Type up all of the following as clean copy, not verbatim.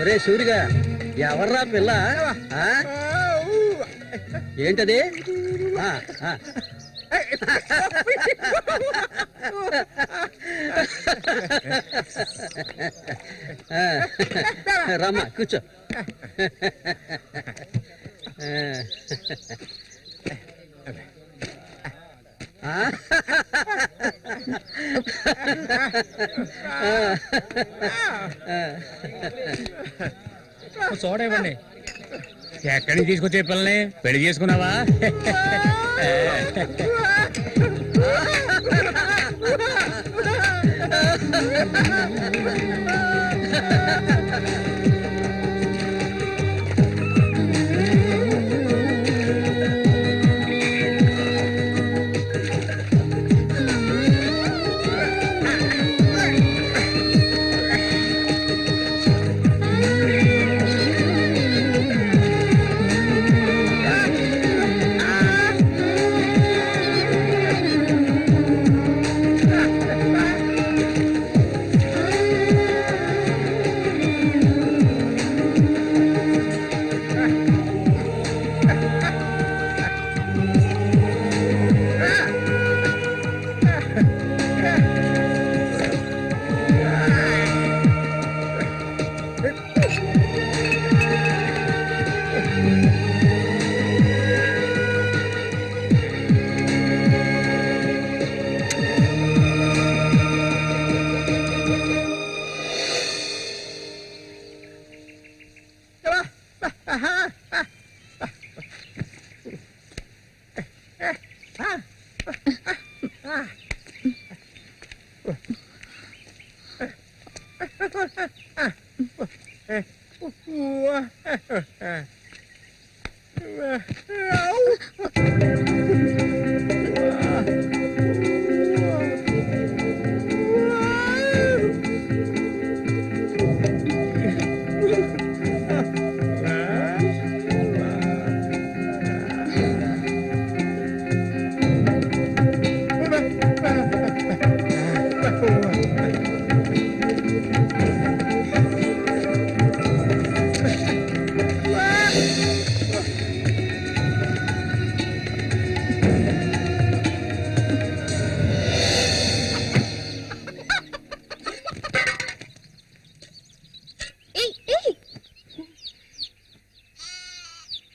ఒరే సూరిగా, ఎవర్రా పిల్ల? ఏంటది? రమ్మా, కూర్చో. చూడండి, ఎక్కడి నుంచి తీసుకొచ్చే పిల్లని పెళ్లి చేసుకున్నావా?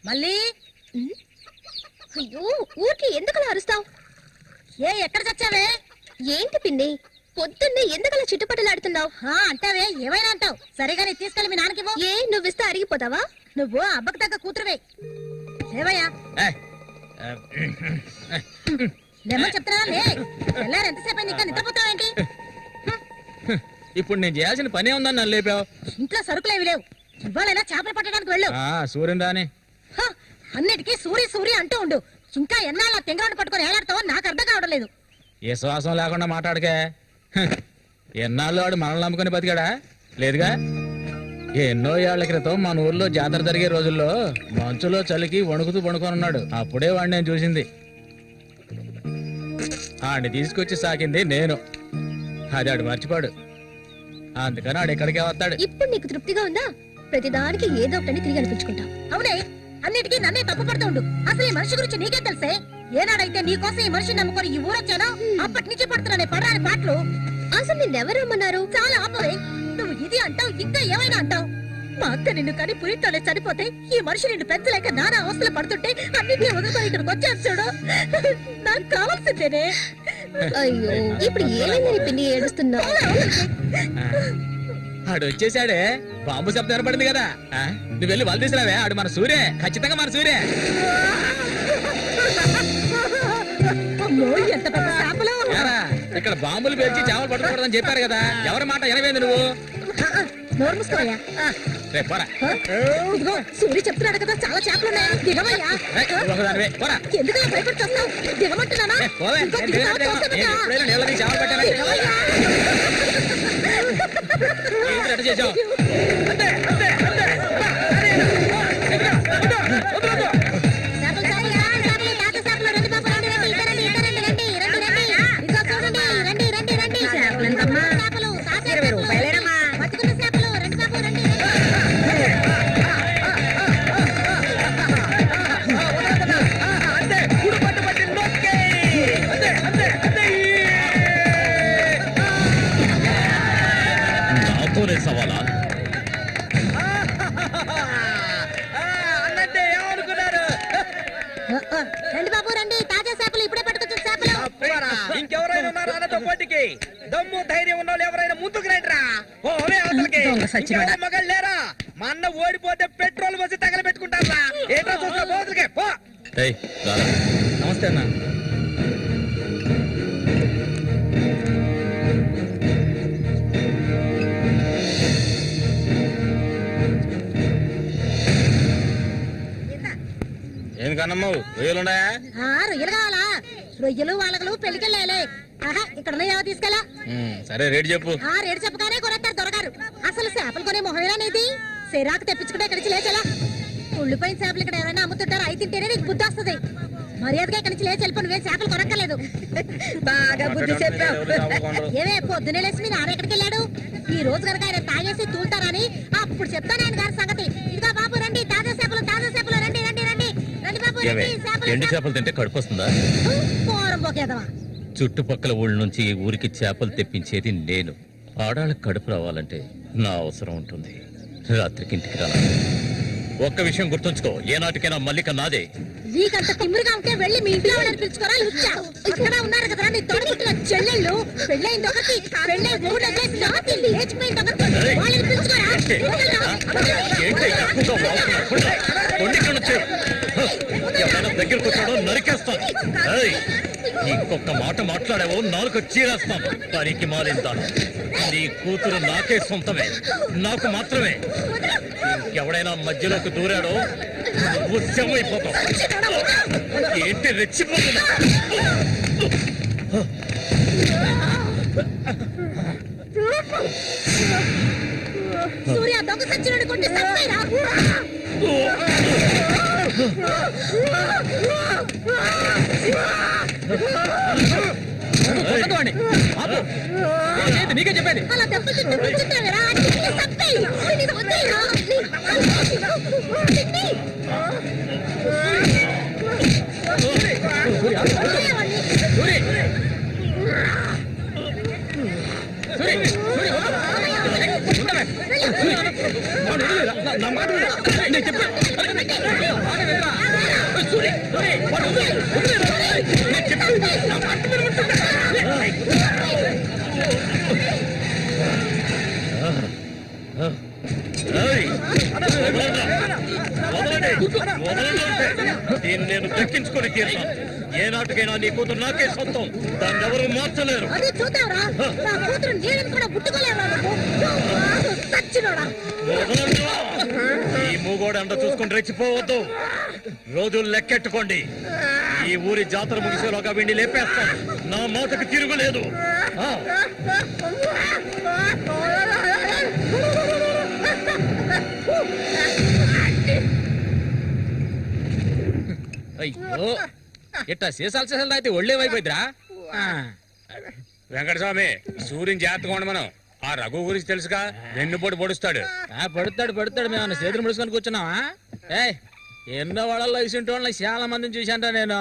మళ్ళీ అయ్యో, ఊరికి ఎందుకలా అరుస్తావు? ఎక్కడ చచ్చావే? ఏంటి పిన్ని, పొద్దున్నే ఎందుకలా చుట్టుపట్టలాడుతున్నావు? అంటావే, ఏమైనా అంటావు. సరిగానే తీసుకెళ్ళి మీ నాన్నకి నువ్వు ఇస్తే అరిగిపోతావా? నువ్వు అబ్బకు తగ్గ కూతురువే. ఏవయ్యా లేమని చెప్తున్నా, లే. ఎల్లారు ఎంతసేపు ఇంకా నిద్రపోతావేంటి? ఇప్పుడు నేను చేయాల్సిన పనే ఉందని నన్ను లేపావు. ఇంట్లో సరుకులేవి లేవు. ఇవ్వాలైనా చేపలు పట్టడానికి వెళ్ళు. సూర్యం రాని అన్నిటికీ సూరి సూరి అంటూ ఉండు. ఇంకా ఎన్నాళ్ళ తెంగరాన్ని పట్టుకొని ఏలాడతావో నాకు అర్థం కావడం లేదు. ఏ శ్వాసం లేకుండా మాట్లాడకే. ఎన్నాళ్ళు వాడు మనల్ని నమ్ముకుని బతికాడా? లేదుగా. ఎన్నో ఏళ్ల క్రితం మన ఊర్లో జాతర జరిగే రోజుల్లో మంచులో చలికి వణుకుతూ పడుకొని ఉన్నాడు. అప్పుడే వాడిని నేను చూసింది. ఆడిని తీసుకొచ్చి సాకింది నేను. అది ఆడు మర్చిపోడు. అందుకని ఆడు ఎక్కడికే వస్తాడు. ఇప్పుడు నీకు తృప్తిగా ఉందా? ప్రతిదానికి ఏదో ఒకటి తిరిగి అనిపించుకుంటావు. అవునే, అన్నిటికీ నన్నే తప్పు పడుతూ ఉండు. అసలు ఈ మనిషి గురించి నీకే తెలుసే. ఏనాడైతే నీకోసం ఈ మనిషిని నమ్ముకొని ఈ ఊరొచ్చానో అప్పటి నుంచి పడుతున్నానే పడరాని పాటలు. అసలు నిన్నెవరు రమ్మన్నారు? చాలా ఆపవే. నువ్వు ఇది అంటావు, ఇంకా ఏమైనా అంటావు. మా అక్క నిన్ను కానీ పురితోనే చనిపోతే ఈ మనిషి నిన్ను పెంచలేక నానా అవస్థలు పడుతుంటే అన్నింటినీ వదులుకొని ఇక్కడికి వచ్చాను చూడు. నాకు కావాల్సిందేనే. అయ్యో, ఇప్పుడు ఏమైందని పిన్ని ఏడుస్తున్నావు? ఆడు వచ్చేసాడే. బాంబు శబ్దం ఏర్పడింది కదా. నువ్వు వెళ్ళి వాళ్ళు తీసుకురావే. ఆడు మన సూర్య, ఖచ్చితంగా మన సూర్య. ఎంత ఇక్కడ బాంబులు పేర్చి చేపలు పట్టకూడదని చెప్పారు కదా. ఎవరి మాట ఎనవేంది నువ్వు? నోరు మూసుకోవయ్యా. రేపు పోరా. ఇదిగో సూర్య చెప్తున్నాడు కదా చాలా చేపలు ఉన్నాయి, దిగవయ్యా. ఒకదానివే పోరా. ఎందుకు భయపడి చూస్తావు? దిగమంటున్నానా? పోవే. ఇంకో నేను దిగుతావా? దిగను. చూస్తాను నేను కదా. ఎప్పుడైనా నీళ్ళని చేపలు పట్టానా? దిగవయ్యా. ఏంటి అట్ట చేసావు? చేపలు, చేపలు, చేపలు, తాత చేపలు, రండి బాబు, రండి, రండి, ఇక రండి, ఇక రండి, రండి, రండి, రండి. ఇదిగో చూడండి, రండి, రండి, రండి. చేపలు, తాత చేపలు, బతుకున్న చేపలు, రండి బాబు, రండి, రండి. నాతోనే సవాలా? అన్నట్టే ఏమనుకున్నారు? రండి బాబు, రండి, తాజా చేపలు, ఇప్పుడే పట్టుకొచ్చిన చేపలు. ఇంకెవరైనా ఉన్నారా అన్నతో పోటీకి? దమ్ము ధైర్యం ఉన్న వాళ్ళు ఎవరైనా ముందుకు రండిరా. ఓలే అవతలకి. ఇంకెవరు మగాళ్ళు లేరా? మా అన్న ఓడిపోతే పెట్రోల్ పోసి తగలబెట్టుకుంటారా? ఏంటో చూస్తా పోతులకే పో. నమస్తే అన్న. ఏం కన్నమ్మావు, రొయ్యలున్నాయా? రొయ్యలు కావాలా? రొయ్యలు వాళ్ళగలు పెళ్లికెళ్ళాలి. ఆహా, ఇక్కడ తీసుకెళ్ళా. సరే రేటు చెప్పు. రేటు చెప్పగానే కొనేస్తారు దొరగారు. అసలు చేపలు కొనే మొహమేనా నీది? సిరాకు తెప్పించుకుంటే ఇక్కడి నుంచి లేచలా. ఉళ్ళిపోయిన చేపలు ఇక్కడ ఎవరైనా అమ్ముతుంటారు, అయి తింటేనే నీకు బుద్ధి వస్తుంది. మర్యాదగా ఇక్కడి నుంచి లేచి వెళ్ళిపోయి నువ్వే చేపలు కొనక్కర్లేదు. బాగా బుద్ధి చెప్పావు. ఏమే పొద్దునే లేచి మీ నాన్న ఎక్కడికి వెళ్ళాడు? ఈ రోజు కనుక ఆయన తాగేసి తూలుతారని అప్పుడు చెప్తాను ఆయన గారి సంగతి. ఇదిగా బాబు రండి, తాజా చేపలు, రండి, రండి, రండి, రండి బాబు, రండి. ఎండు చేపలు తింటే కడుపు వస్తుందా? పోరం పోకేదవా. చుట్టుపక్కల ఊళ్ళ నుంచి ఈ ఊరికి చేపలు తెప్పించేది నేను. ఆడాళ్ళకి కడుపు రావాలంటే నా అవసరం ఉంటుంది. రాత్రికి ఇంటికి రాను. ఒక్క విషయం గుర్తుంచుకో, ఏనాటికైనా మల్లిక నాదే. నీకంత తిమ్మురుగా ఉంటే వెళ్ళి మీ ఇంట్లో వాళ్ళని పిలుచుకోరా. లుచ్చా అక్కడ ఉన్నారు కదా నీ తోడుగుట్టిన చెల్లెళ్ళు. పెళ్ళైంది ఒకటి, పెళ్ళై మూడు వదిలేసి లేచిపోయింది ఒకటి. వాళ్ళని పిలుచుకోరా. ఏంటి ఎక్కువగా వాగుతున్నావు? కొండి ఇక్కడ నుంచి. ఎవరైనా దగ్గరకు వచ్చాడో నరికేస్తాను. ఏయ్, ఇంకొక మాట మాట్లాడావో నాలుగు చీరేస్తాను. పనికి మారిందాను. నీ కూతురు నాకే సొంతమే, నాకు మాత్రమే. ఎవడైనా మధ్యలోకి దూరాడో నువ్వు శవమైపోతావు. ఏంటి రెచ్చిపోతున్నా? సూర్య దొంగ సచ్చినోడి కొట్టి చంపేరా. నీకే చెప్పేది. అలా దెబ్బలు తింటూ కూర్చుంటావేరా. చంపేయి. వదిలేరా. దీన్ని నేను దక్కించుకొని తీరుతాను. ఏ నాటికైనా నీ కూతురు నాకే సొంతం. దాన్ని ఎవరు మార్చలేరు. అదే చూద్దాంరా. నా కూతురు నీళ్ళని కూడా ముట్టుకోలేవా నువ్వు? సచ్చినోడా. ఈ మూగోడు అంట చూసుకుని రెచ్చిపోవద్దు. రోజులు లెక్కెట్టుకోండి. ఈ ఊరి జాతర ముగిసేలోగా వీడిని లేపేస్తాను. నా మాటకు తిరుగులేదు. అయ్యో, ఇట్టా సీసాలు సీసాలు అయితే ఒళ్ళేమైపోయిద్దిరా. వెంకటస్వామి, సూర్యుని జాగ్రత్తగా ఉండ. మనం ఆ రఘు గురించి తెలుసుగా, వెన్నుపోటు పొడుస్తాడు. పడుతాడు మేము చేతులు ముడుచుకొని కూర్చున్నావా? ఏయ్, ఎన్నో వాళ్ళలో ఇసుంటోళ్ళ చాలా మందిని చూశాంటా నేను.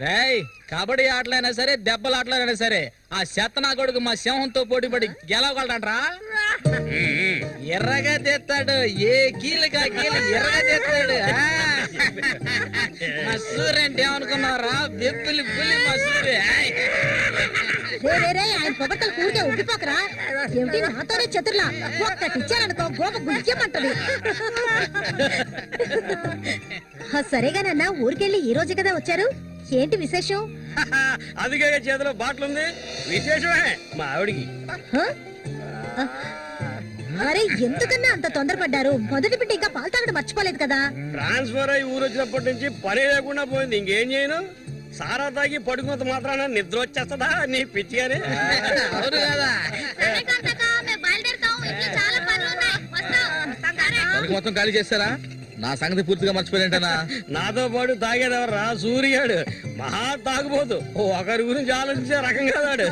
రేయ్, కబడ్డీ ఆటలైనా సరే, దెబ్బల ఆటలైనా సరే, ఆ చెత్తనా కొడుకు మా సింహంతో పోటీ పడి గెలవగలడంట్రా. ఎర్రగా తెస్తాడు, ఏ కీలుగా కీలు ఎర్రగా తెస్తాడు. మా సూర్య అంటే ఏమనుకున్నారా? బెబ్బిలి పులి మా సూర్య. ఆయన పొగట్టలు కూడితే ఉబ్బిపోకరా. ఏమిటి నాతోనే చతుర్లా? ఒక్కటిచ్చారనుకో గోప గుయ్యమంటది. సరేగానన్నా, ఊరికెళ్ళి ఈ రోజు కదా వచ్చారు. ఏంటి విశేషం? అదిగే చేతిలో బాటిల్ ఉంది. విశేషమే మా ఆవిడికి. అరే ఎందుకన్నా అంత తొందరపడ్డారు? మొదటి బిడ్డ ఇంకా పాలు తాగడం మర్చిపోలేదు కదా. ట్రాన్స్ఫర్ అయ్యి ఊరు వచ్చినప్పటి నుంచి పని లేకుండా పోయింది. ఇంకేం చేయను? సారా తాగి పడుకున్నంత మాత్రాన నిద్ర వచ్చేస్తుందా నీ పిచ్చిగానే? అవును కదా. తలకు మొత్తం ఖాళీ చేస్తారా? నా సంగతి పూర్తిగా మర్చిపోయింటనా? నాతో పాటు తాగేదెవర్రా? సూర్యాడు మహా తాగుపోతు. ఒకరి గురించి ఆలోచించే రకం కాదాడు.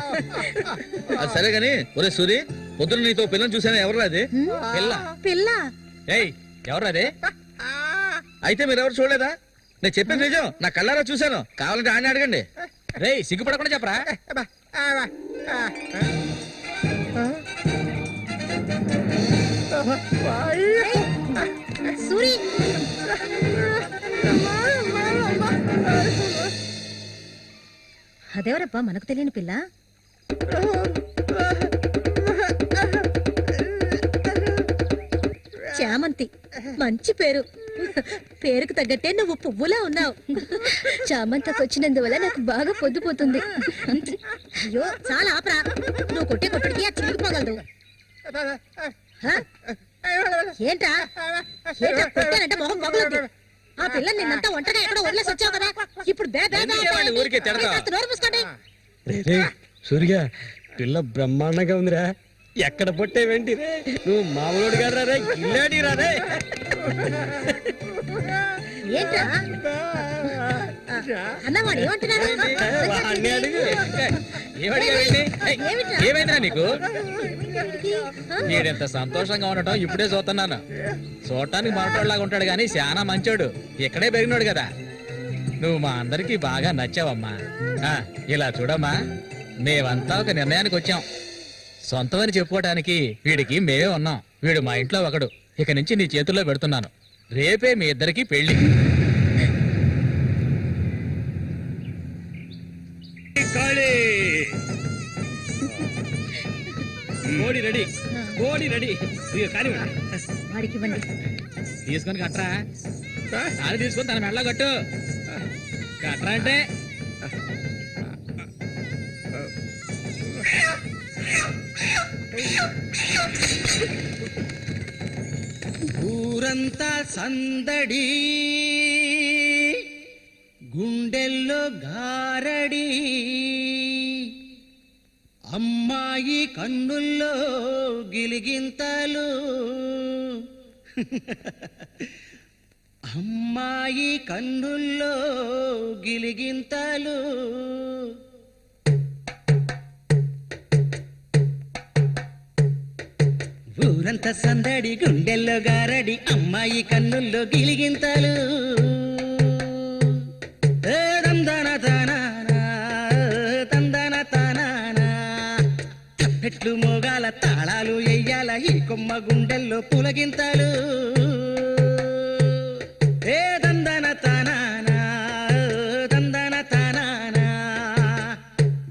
అది సరే గాని, ఒరే సూరి, పొద్దున్న నీతో పిల్లని చూసాను. ఎవరు అది? పిల్ల. పిల్ల? ఏయ్, ఎవరు అది? అయితే మీరు ఎవరు చూడలేదా? నేను చెప్పేది నిజం, నా కళ్ళారా చూశాను. కావాలంటే ఆయన అడగండి. రేయ్, సిగ్గుపడకుండా చెప్పరా? సూరి, అదెవరబ్బా మనకు తెలియని పిల్ల? చామంతి, మంచి పేరు. పేరుకు తగ్గట్టే నువ్వు పువ్వులా ఉన్నావు. చామంతకు వచ్చినందువల్ల నాకు బాగా పొద్దుపోతుంది. అయ్యో చాలా ఆపరా, నువ్వు కొట్టే కొట్టుడికి అది చిరిగిపోగలదు. ఏంటా ఏంటా కొట్టానంటే మొహం మొగలొద్దు. ఆ పిల్లని నిన్నంతా ఒంటగా ఎక్కడో వదిలేసి వచ్చావు కదా, ఇప్పుడు ఊరికే తిడతా. నోరు మూసుకోండి. సూర్య, పిల్ల బ్రహ్మాండంగా ఉందిరా. ఎక్కడ పొట్టేవేంటి రే? నువ్వు మామూలుడు గారు రే, గిల్లాడి రా రే. ఏంట్రా అన్నవాడు ఏమంటున్నాడు? వాడిని అడుగు. ఏమైందిరా నీకు? వీడెంత సంతోషంగా ఉండటం ఇప్పుడే చూస్తున్నాను. చూడటానికి మనటోళ్ళలాగా ఉంటాడు గాని చాలా మంచోడు. ఇక్కడే పెరిగినాడు కదా. నువ్వు మా అందరికి బాగా నచ్చావమ్మా. ఇలా చూడమ్మా, మేమంతా ఒక నిర్ణయానికి వచ్చాం. సొంతమని చెప్పుకోవటానికి వీడికి మేమే ఉన్నాం. వీడు మా ఇంట్లో ఒకడు. ఇక నుంచి నీ చేతుల్లో పెడుతున్నాను. రేపే మీ ఇద్దరికి పెళ్లి. కోడి రెడీ, కోడి రెడీ. వాడికి ఇవ్వండి. తీసుకొని కట్టరా. తాళి తీసుకొని తన మెడలో కట్టు. కట్టరా అంటే ఊరంతా సందడి, గుండెల్లో గారడి, అమ్మాయి కన్నుల్లో గిలిగింతలు, అమ్మాయి కన్నుల్లో గిలిగింతలు. ఊరంతా సందడి, గుండెల్లో గారడి, అమ్మాయి కన్నుల్లో గిలిగింతలు. తందన తానానా, తందన తానానా. తప్పెట్లు మోగాల, తాళాలు ఎయ్యాల, ఈ కొమ్మ గుండెల్లో పులగింతలు. తందన తానానా, తందన తానానా.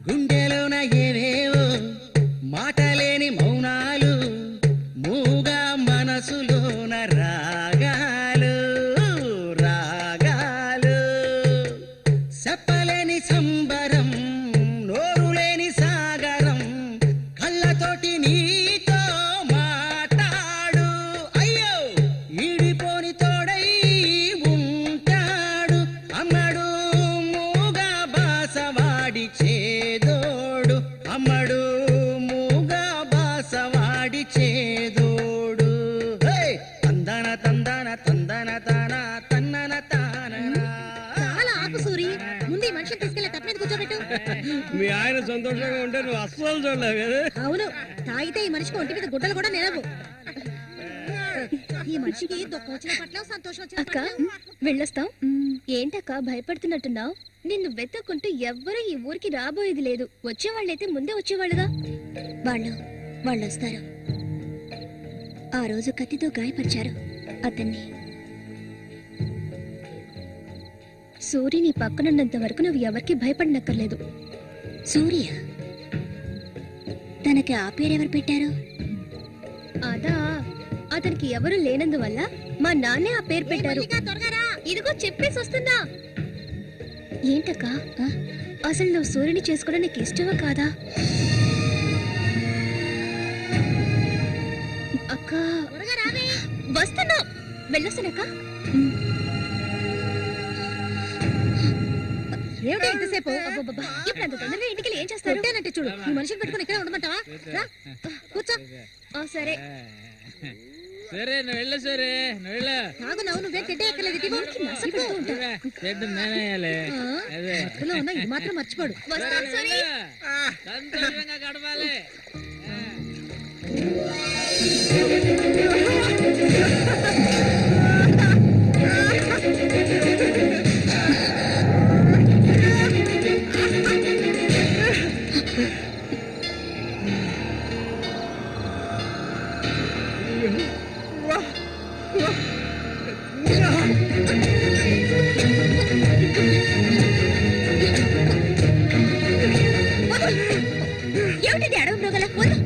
గుండెలోన ఏవేవో మాటలేని మౌనాలు, మూగా మనసులోన రాగాలు, రాగాలు. చెప్పలేని సంబరం, నోరులేని సాగరం, కళ్ళతోటి నీతో మాట్లాడు. అయ్యో, ఈడిపోని తోడై ఉంటాడు అమ్మడు, మూగా బాసవాడి చేదోడు. అమ్మడు, మూగా బాసవాడి చేదోడు. తందన తందన తందన తాన, తన్నన తాన. చాలా ఆపు సూరి, ముందు ఈ మనిషిని తీసుకెళ్ళి తప్ప మీద కూర్చోబెట్టు. మీ ఆయన సంతోషంగా ఉంటే నువ్వు అస్సలు చూడలేవు కదా. అవును, తాగితే ఈ మనిషికి ఒంటి మీద గుడ్డలు కూడా నిలవు. ఈ మనిషికి దుఃఖం వచ్చిన పట్ల సంతోషం వచ్చిన అక్క వెళ్ళొస్తాం. ఏంటక్క భయపడుతున్నట్టున్నావు? నిన్ను వెతక్కుంటూ ఎవ్వరూ ఈ ఊరికి రాబోయేది లేదు. వచ్చేవాళ్ళైతే ముందే వచ్చేవాళ్ళుగా. వాళ్ళు వస్తారు. ఆ రోజు కత్తితో గాయపరిచారు అతన్ని. సూర్య నీ పక్కనున్నంత వరకు నువ్వు ఎవరికి భయపడనక్కర్లేదు. సూర్య తనకి ఆ పేరెవరు పెట్టారు? అదా, అతనికి ఎవరు లేనందువల్ల మా నాన్నే ఆ పేరు పెట్టారు. ఇదిగో చెప్పేసి వస్తున్నా. ఏంటక్క, అసలు నువ్వు సూర్యుని చేసుకోవడం నీకు ఇష్టమా కాదా? అక్క, వెళ్ళొస్తానక్క. ఏమిటి ఇంతసేపు? అబ్బబ్బబ్బా, ఇప్పుడు అంత తొందరగా ఇంటికి వెళ్ళి ఏం చేస్తారు? కొట్టానంటే చూడు, ఈ మనిషిని పెట్టుకుని ఇక్కడే ఉండమంటావా? రా, కూర్చో. సరే. సరే నువ్వు వెళ్ళు, సరే నువ్వు వెళ్ళు. తాగు నవ్వు, నువ్వే తిట్టే ఎక్కలేదు. ఇదిగో. చెట్టు నేనేయాలి. అదే మత్తులో ఉన్నా ఇది మాత్రం మర్చిపోడు. వస్తాను సరే. సంతోషంగా గడపాలి. ఏమిటిది అడవి మృగాల వద్దు.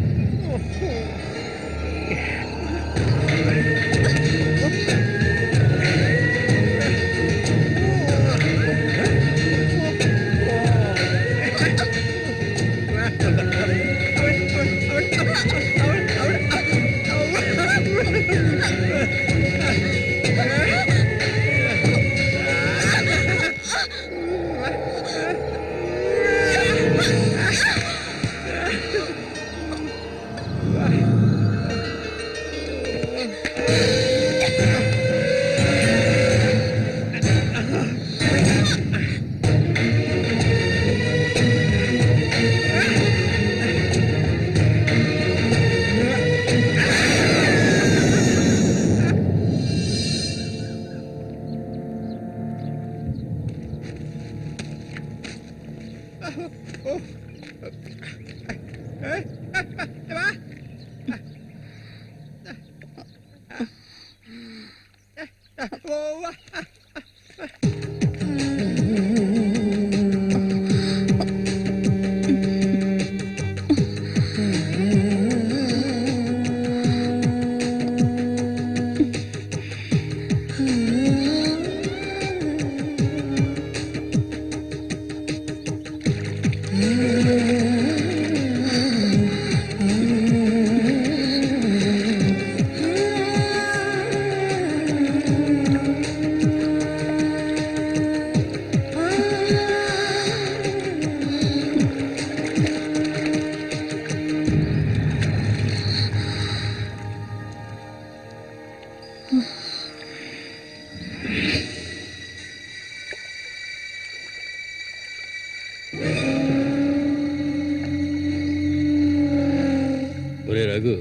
ఒరే రఘు,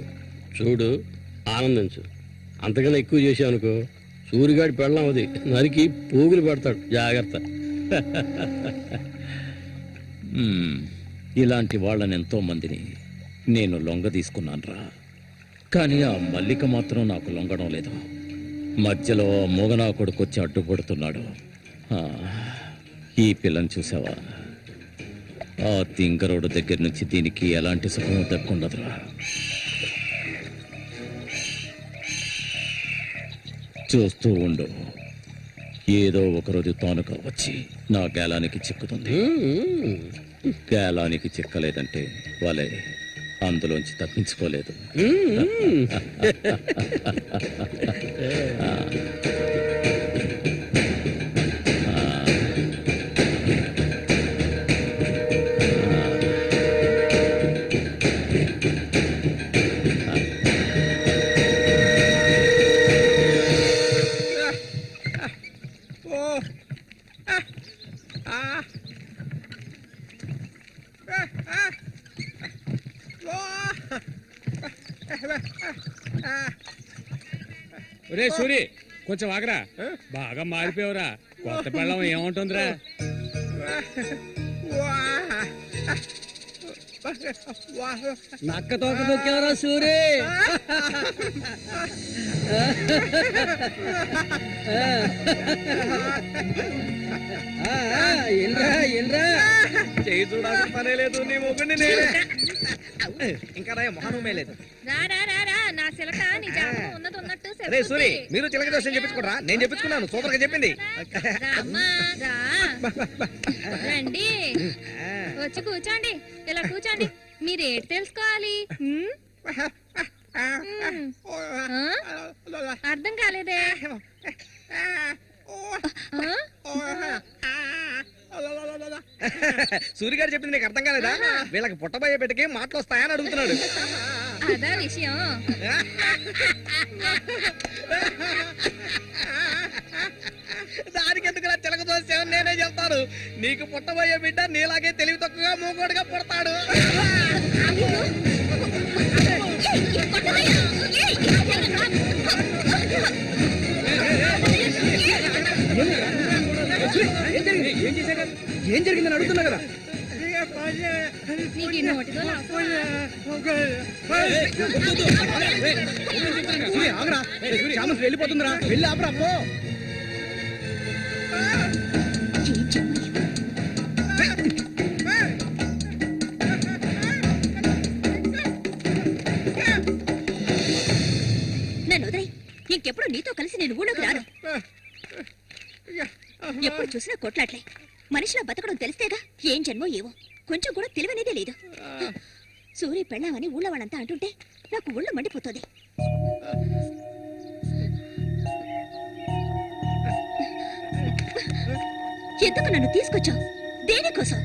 చూడు, ఆనందించు. అంతకన్నా ఎక్కువ చేసావు అనుకో, సూరిగాడి పెళ్ళం అది నరికి పోగులు పెడతాడు. జాగ్రత్త. ఇలాంటి వాళ్ళని ఎంతో మందిని నేను లొంగ తీసుకున్నానురా. కానీ ఆ మల్లిక మాత్రం నాకు లొంగడం లేదు. మధ్యలో మొగనా కొడుకొచ్చి అడ్డుపడుతున్నాడు. ఈ పిల్లని చూసావా? ఆ తింగరోడు దగ్గర నుంచి దీనికి ఎలాంటి సుఖం దక్కుండదురా. చూస్తూ ఉండు, ఏదో ఒకరోజు తానుక వచ్చి నా గేలానికి చిక్కుతుంది. గేలానికి చిక్కలేదంటే వాళ్ళే అందులోంచి తప్పించుకోలేదు. ఒరే సూరి, కొంచెం ఆగరా. బాగా మారిపోయావురా. కొత్త పెళ్ళం ఏముంటుందిరా? నక్క తోక తొక్కేవరా సూరి? చేయి చూడాల్సిన పనే లేదు, నీ మొగుడిని నేనే. ఇంకా మొహమే లేదు. రే సూరి, మీరు చిలక దోషం చెప్పించుకోరా? నేను చెప్పించుకున్నాను, సూపర్ గా చెప్పింది. రండి, వచ్చి కూర్చోండి. ఇలా కూర్చోండి. మీరేటి తెలుసుకోవాలి? అర్థం కాలేదే. సూర్యగారు చెప్పింది నీకు అర్థం కాలేదా? వీళ్ళకి పుట్టబోయే బిడ్డకి మాటలు వస్తాయని అడుగుతున్నాడు. అదా విషయం. దానికి ఎందుకు చిలక దోసేవని నేనే చెప్తాను. నీకు పుట్టబోయే బిడ్డ నీలాగే తెలివి తక్కువగా మూగోడుగా పుడతాడు. ఏం జరిగిందని అడుగుతున్నా కదా. వెళ్ళిపోతుందిరా, వెళ్ళి ఆపరా. నన్ను వదిలేయ్. ఇంకెప్పుడు నీతో కలిసి నేను ఊళ్ళోకి రాను. ఎప్పుడు చూసినా కొట్లాట్లే. మనిషిలా బతకడం తెలిస్తేగా. ఏం జన్మో ఏవో, కొంచెం కూడా తెలివనేదే లేదు. సూర్య పెళ్ళామని ఊళ్ళో వాళ్ళంతా అంటుంటే నాకు ఊళ్ళో మండిపోతుంది. ఎందుకు నన్ను తీసుకొచ్చావు? దేనికోసం?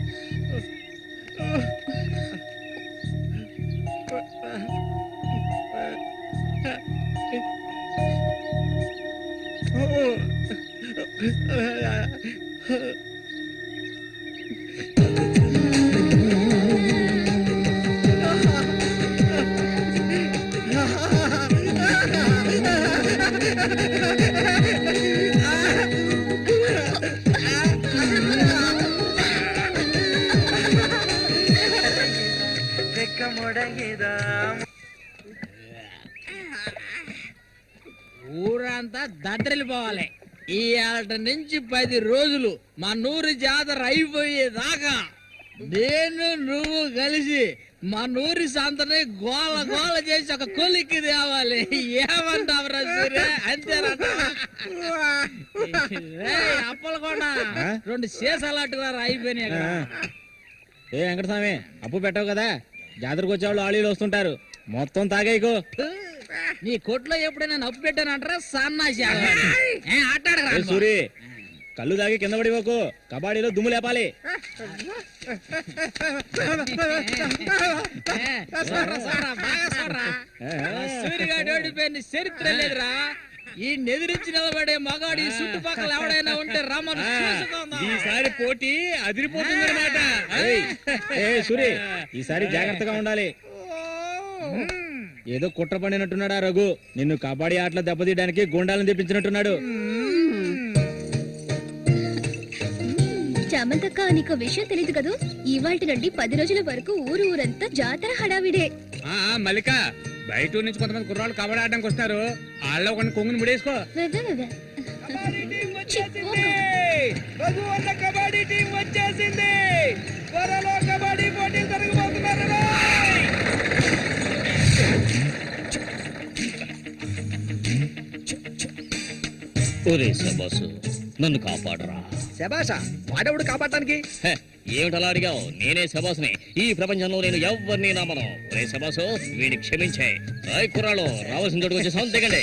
ఊరంతా దద్దరిల్లిపోవాలి. ఈ ఆట నుంచి 10 రోజులు మా నూరు జాతర అయిపోయేదాకా నేను నువ్వు కలిసి మా నూరి సంతని గోల గోల చేసి ఒక కొలిక్కి తేవాలి. ఏమంటావురా సూర్య? అంతేనట. అప్పలకొండ 2 సీసాలట్టుగా అయిపోయినాయి. ఏ వెంకటస్వామి, అప్పు పెట్టావు కదా, జాతరకు వచ్చేవాళ్ళు ఆళీలు వస్తుంటారు, మొత్తం తాగేయకు. నీ కొట్లో ఎప్పుడైనా నప్పు పెట్టానంటారా? సన్నాసి ఆటాడరా సూరి, కళ్ళు తాగి కింద పడిపోకు, కబాడీలో దుమ్ము లేపాలి. సూర్యగాడు ఓడిపోయిన చరిత్ర లేదురా. ఈ నెదిరించి నిలబడే మగాడు ఈ చుట్టుపక్కల ఎవడైనా ఉంటే రమ్మను. ఈసారి పోటీ అదిరిపోతుంది అనమాట. సూరి, ఈసారి జాగ్రత్తగా ఉండాలి. ఏదో కుట్ర పండినట్టున్నాడా రఘు? నిన్ను కబడ్డీ ఆటలో దెబ్బతీయడానికి గుండాలను తెప్పించినట్టున్నాడు. చామంతక్క, నీకు విషయం తెలీదు కదూ? ఇవాల్టి నుండి 10 రోజుల వరకు ఊరంతా జాతర హడావిడే. మల్లిక, బయట నుంచి కొంతమంది కుర్రాళ్ళు కబడ్డీ ఆడడానికి వస్తారు. వాళ్ళలో కొన్ని కొంగుని ముడేసుకో. కబడ్డీ టీం వచ్చేసింది. త్వరలో కబడ్డీ పోటీలు జరగబోతున్నారు. ఒరే శబాసు, నన్ను కాపాడరా. శబాషా? వాడెవడు కాపాడటానికి? ఏమిటలా అడిగావు? నేనే శబాసుని. ఈ ప్రపంచంలో నేను ఎవరిని నమ్మను. ఒరే శబాసు, వీడిని క్షమించే. కుర్రాళ్ళు రావాల్సిన చోటుకు వచ్చి సౌండ్ దిగండి.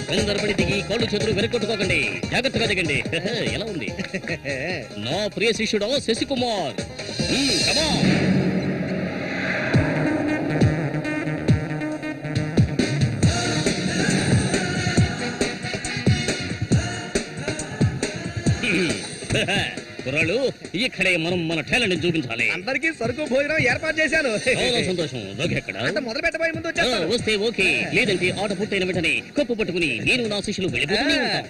తొందరపడి దిగి కళ్ళు చేతులు వెనకొట్టుకోకండి. జాగ్రత్తగా దిగండి. ఎలా ఉంది? నా ప్రియ శిష్యుడు శశికుమార్. కుర్రాళ్ళు, ఇక్కడే మనం మన టాలెంట్ చూపించాలి. అందరికీ సరుకు భోజనం ఏర్పాటు చేశాను. చాలా సంతోషం. ఎక్కడ మొదలు పెట్టబోయే ముందు వస్తే ఓకే, లేదంటే ఆట పుట్టైన వెంటనే కప్పు పట్టుకుని నేను నా శిష్యులు వెళ్ళిపోతూనే ఉంటాం.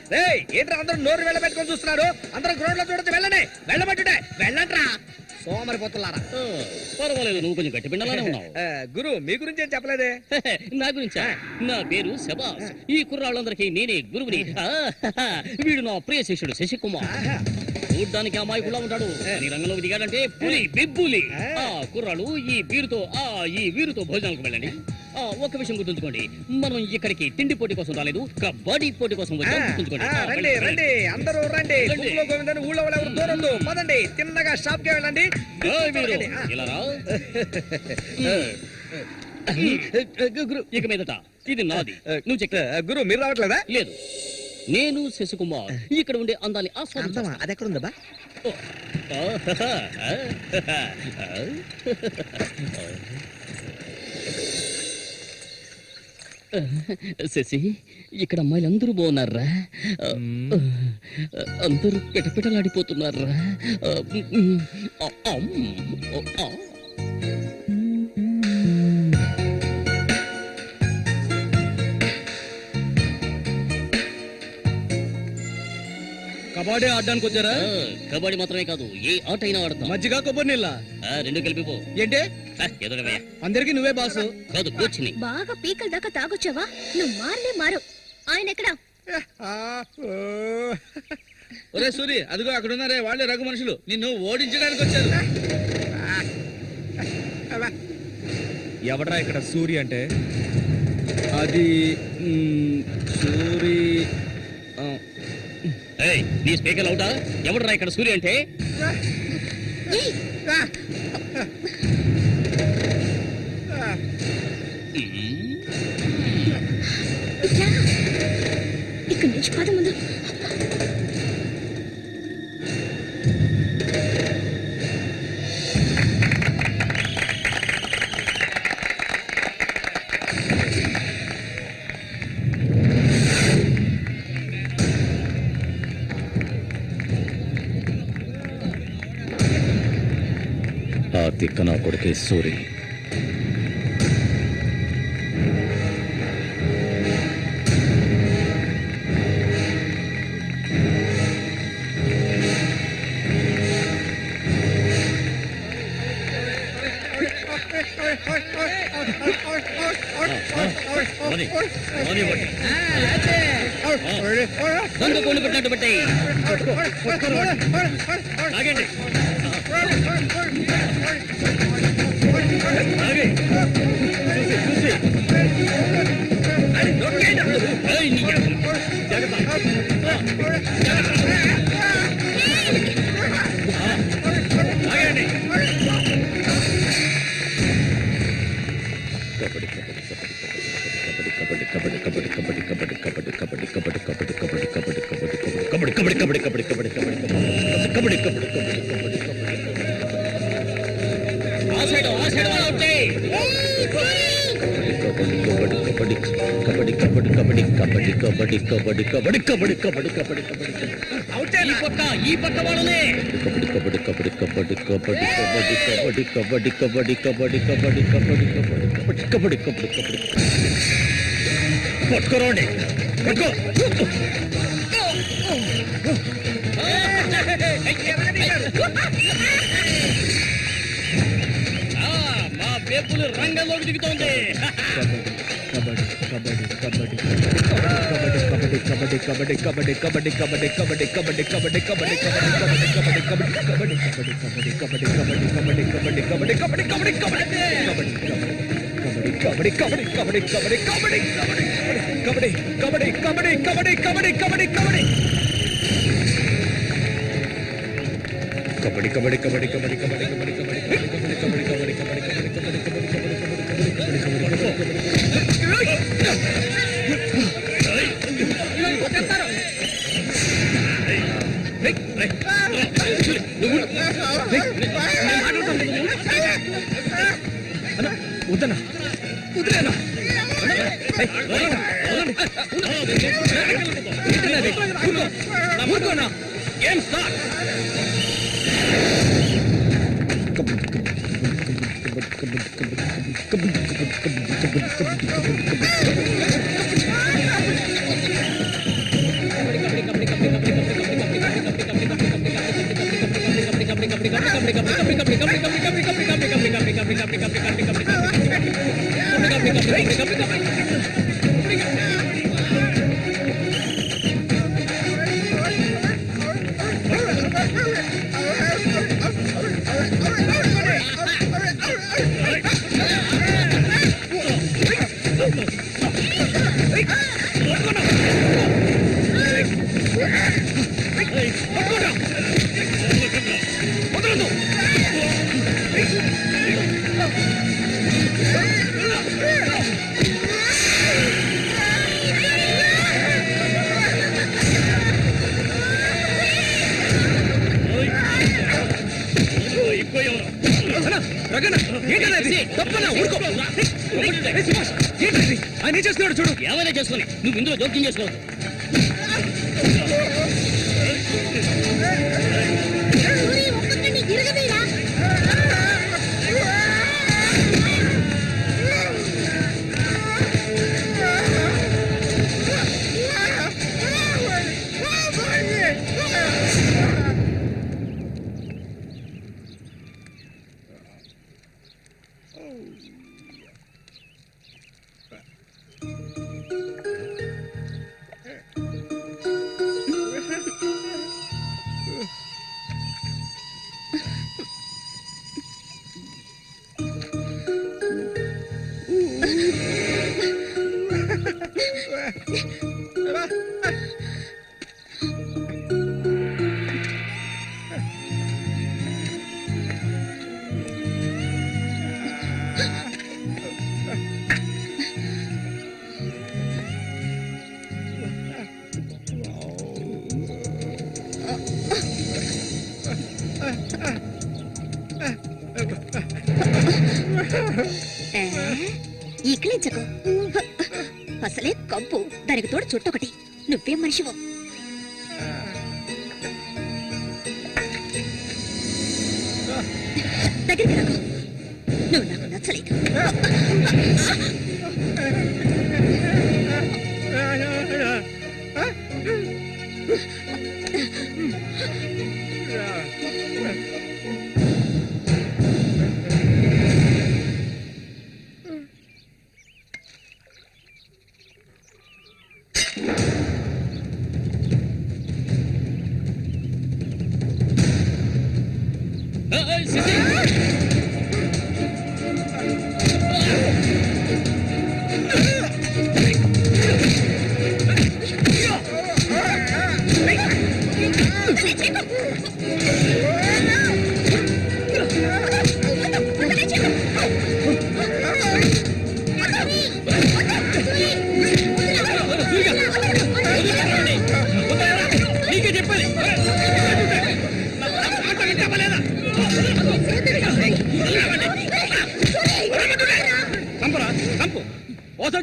ఏంట్రా అందరూ నోరు వెళ్ళబెట్టుకొని చూస్తున్నారు? అందరూ గ్రౌండ్ లో చూడొచ్చు. వెళ్ళండి, వెళ్ళబట్టుంటే వెళ్ళంట్రా సోమరిపోతున్నారా. పర్వాలేదు, నువ్వు కొంచెం గట్టి పిండాలనే ఉన్నావు. గురు, మీ గురించి ఏం చెప్పలేదే? నా గురించా? నా పేరు శబాస్. ఈ కుర్రాళ్ళందరికీ నేనే గురువుని. వీడు నా ప్రియ శిష్యుడు శశికుమార్. చూడ్డానికి అమాయకులా ఉంటాడు. నీ రంగంలోకి దిగాడంటే పులి బిబ్బులి. కుర్రాళ్ళు, ఈ వీరుతో భోజనాలకు వెళ్ళండి. ఒక విషయం గుర్తుంచుకోండి, మనం ఇక్కడికి తిండి పోటీ కోసం రాలేదు, కబడ్డీ పోటీ కోసం వచ్చాం. గుర్తుంచుకోండి. రండి రండి, అందరూ రండి. గోవిందని ఊళ్ళో ఎవరు దూరందు. పదండి, తిన్నగా షాప్ కి వెళ్ళండి. ఇలా రా. గురు ఇక మీదట ఇది నాది నువ్వు చెక్ గురు మీరు రావట్లేదా? లేదు నేను శశికుమార్ ఇక్కడ ఉండే అందాన్ని అందమా? అది ఎక్కడ ఉందా? శశి ఇక్కడ అమ్మాయిలు అందరూ బాగున్నారా? అందరూ పిటపిటలాడిపోతున్నారా? కబడ్డీ ఆడడానికి వచ్చారా? కబడ్డీ మాత్రమే కాదు ఏ ఆట అయినా ఆడతాం. మజ్జిగ కొబ్బరి నీళ్ళ రెండు కలిపిపో. ఏంటి? ఎదురవయ్యా అందరికి నువ్వే బాసు. కాదు కోచ్ని. బాగా పీకల దాకా తాగొచ్చావా? నువ్వు మారలే మారు. ఆయన ఎక్కడా? ఒరే సూరి, అదిగో అక్కడ ఉన్నారే వాళ్ళే రఘు మనుషులు, నిన్ను ఓడించడానికి వచ్చారు. ఎవడరా ఇక్కడ సూరి అంటే? అది సూరి. నీ స్పీకర్ అవుతా? ఎవడరా ఇక్కడ సూర్య అంటే? ఇక్కడి నుంచి పద ముందు. ఆ తిక్క నా కొడుకే సూరి. దొంగ కోళ్ళు పెట్టినట్టు పెట్టాయి. ఆగండి. ఈ పక్క వాళ్ళనే పట్టుకోరండి. పట్టుకో. మా పేపులు రంగంలోకి దిగుతోంది. వద్దనా వదిలేనా ఊరుకోనా ఏం సార్ ఆయన చేస్తున్నాడు చూడు. ఏమైనా చేసుకుని నువ్వు ఇందులో జోక్యం చేసుకోవద్దు. ఒక్కొక్కడిని ఇరగదీరా. ఇక్కలించకు, అసలే కంపు, దానికి తోడు చుట్టొకటి. నువ్వేం మనిషివో. దగ్గరికి రాకు, నువ్వు నాకు నచ్చలేదు.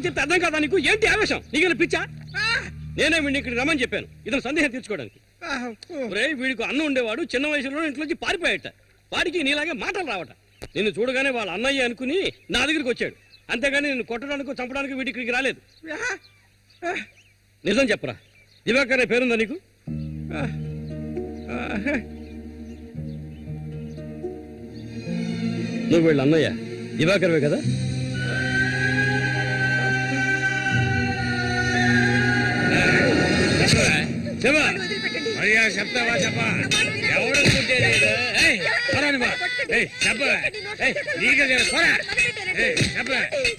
చెప్తే అర్థం కాదా నీకు? ఏంటి ఆవేశం? నీకు పిచ్చా? నేనే వీడిని ఇక్కడ రమ్మని చెప్పాను ఇతను సందేహం తీర్చుకోవడానికి. వీడికి అన్న ఉండేవాడు, చిన్న వయసులో ఇంట్లోంచి పారిపోయాట. వాడికి నీలాగే మాటలు రావట. నిన్ను చూడగానే వాళ్ళ అన్నయ్య అనుకుని నా దగ్గరికి వచ్చాడు. అంతేగాని నిన్ను కొట్టడానికి చంపడానికి వీడి ఇక్కడికి రాలేదు. నిజం చెప్పరా, దివాకర్ అనే పేరుందా నీకు? నువ్వు వీళ్ళ అన్నయ్య దివాకర్వే కదా? చెప్తావా? చెప్పా. ఎవడు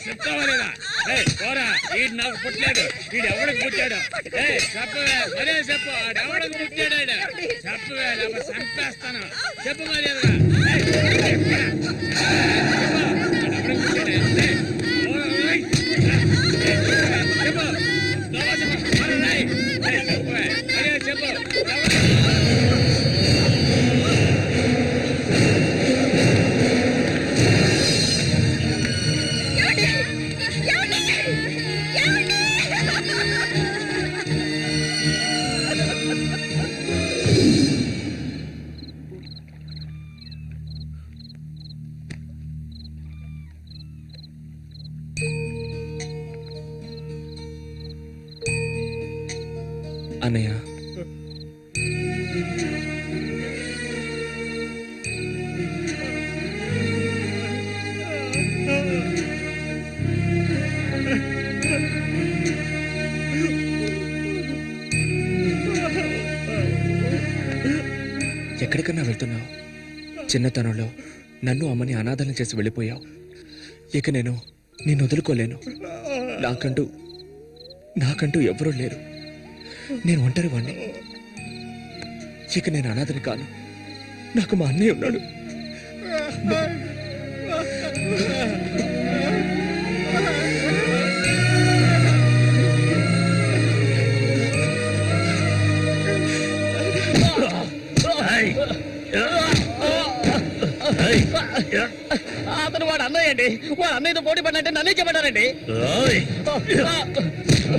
చెప్తావా లేదా? పోరా, వీడు నాకు పుట్టలేదు. వీడు ఎవడికి పుట్టాడు? చెప్పవే, మరే చెప్పు. ఎవడికి పుట్టాడు? చెప్పవే, లేకపోతే చంపేస్తాను. చెప్పు మర్యాదగా. అన్నయ్య, ఎక్కడికన్నా వెళ్తున్నావు? చిన్నతనంలో నన్ను అమ్మని అనాథలను చేసి వెళ్ళిపోయావు. ఇక నేను నిన్ను వదులుకోలేను. నాకంటూ ఎవరూ లేరు. నేను ఒంటరి వాణ్ణి. ఇక నేను అనాథని కాను. నాకు మా అన్నయ్య ఉన్నాడు. అతను వాడు అన్నయ్య అండి. వాడు అన్నయ్యతో పోటీ పడినట్టే నన్నే చెప్పాడండి. రాయ్.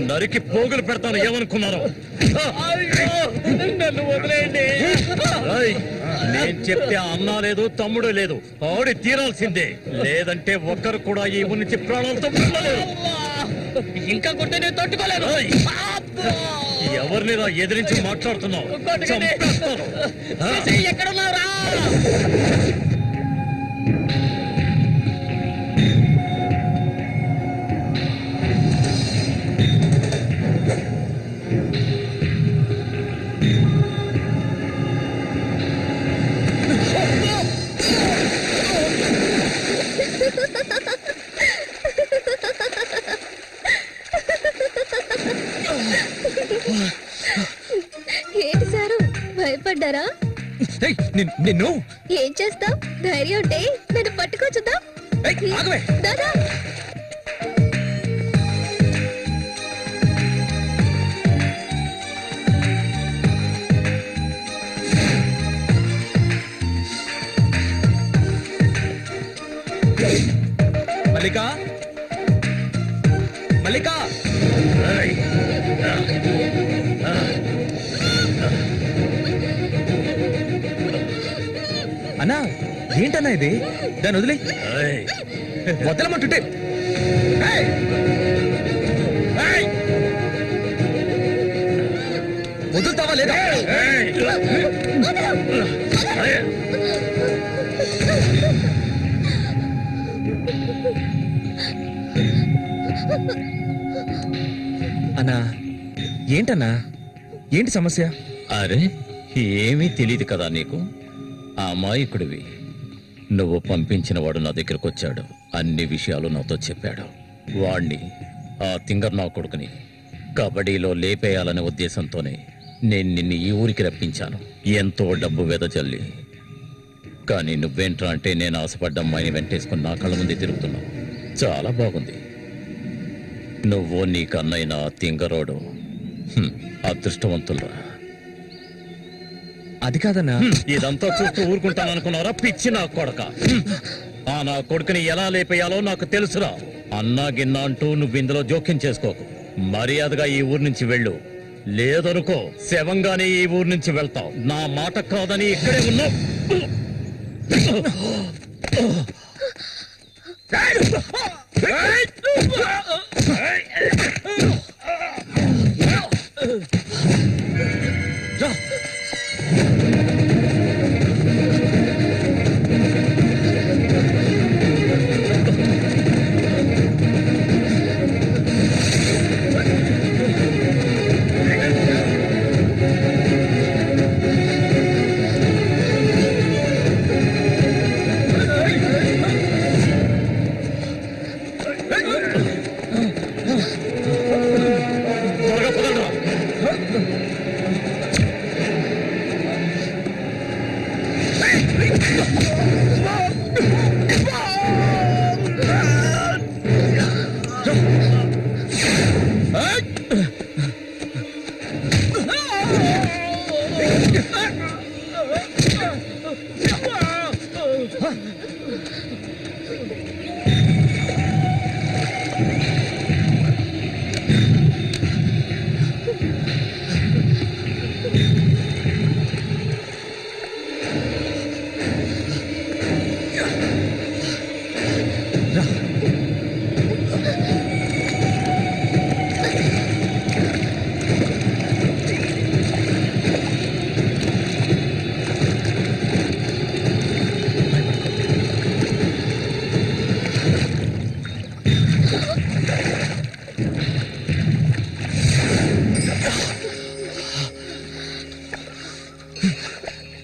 నరికి పోగులు పెడతాను ఏమనుకున్నారు? నన్ను వదిలేయండి. రాయ్. నేను చెప్తే అన్నా లేదు తమ్ముడు లేదు, ఆడి తీరాల్సిందే. లేదంటే ఒక్కరు కూడా ఈ ఊరి నుంచి ప్రాణాలతో ఉండలేరు. ఇంకా కొట్టే నేను తట్టుకోలేను. రాయ్. ఎవరిని రా ఎదిరించి మాట్లాడుతున్నావు? చంపేస్తాను. ఎక్కడున్నారా? ఏంటి సారు భయపడ్డారా? నిన్ను ఏం చేస్తావ్? ధైర్యం ఉంటే నన్ను పట్టుకోచుద్దా? ఆగవే. దాదా మల్లిక, మల్లిక. రాయ్. అన్నా ఏంటన్నా ఇది? దాన్ని వదిలే. రాయ్. వదలమంటుంటే వదులుతావా లేదా? అన్నా ఏంటన్నా? ఏంటి సమస్య? అరే ఏమీ తెలియదు కదా నీకు? ఆ అమాయకుడివి. నువ్వు పంపించిన వాడు నా దగ్గరకు వచ్చాడు, అన్ని విషయాలు నాతో చెప్పాడు. వాణ్ణి, ఆ తింగర్ నా కొడుకుని కబడ్డీలో లేపేయాలనే ఉద్దేశంతోనే నేను నిన్ను ఈ ఊరికి రప్పించాను, ఎంతో డబ్బు వెదజల్లి. కానీ నువ్వేంట్రా అంటే నేను ఆశపడ్డ అమ్మాయిని వెంటేసుకుని నా కళ్ళ ముందే తిరుగుతున్నావు. చాలా బాగుంది. నువ్వు నీ కన్నైన తింగరోడు అదృష్టవంతులరా. అది కాదన్నా. ఇదంతా చూస్తూ ఊరుకుంటాను అనుకున్నారా పిచ్చి నా కొడక? ఆ నా కొడుకుని ఎలా లేపేయాలో నాకు తెలుసురా. అన్నా గిన్నా అంటూ నువ్వు ఇందులో జోక్యం చేసుకోకు. మర్యాదగా ఈ ఊరు నుంచి వెళ్ళు, లేదనుకో శవంగానే ఈ ఊరు నుంచి వెళ్తావు. నా మాట కాదని ఇక్కడే ఉన్నావు. త్వరగా పదండ్రా.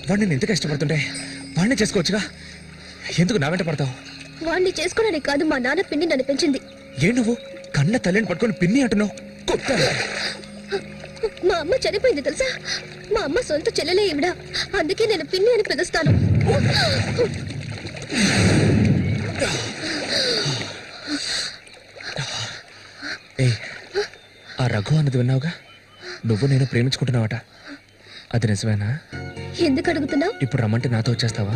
వాడిని నేను ఎంత కష్టపడుతుంటే వాడిని చేసుకోవచ్చుగా, ఎందుకు నా వెంట పడతావు? వాణ్ణి చేసుకోవడానికి కాదు, మా నాన్న పిన్ని నన్ను పెంచింది. ఏ నువ్వు కన్న తల్లిని పట్టుకొని పిన్ని అంటున్నావు? కొట్టాను. మా అమ్మ చనిపోయింది తెలుసా? మా అమ్మ సొంత చెల్లెలే ఈవిడ, అందుకే నేను పిన్ని అని పిలుస్తాను. ఏ ఆ రఘు అన్నది విన్నావుగా? నువ్వు నేను ప్రేమించుకుంటున్నావట, అది నిజమేనా? ఎందుకు అడుగుతున్నావు? ఇప్పుడు రమ్మంటే నాతో వచ్చేస్తావా?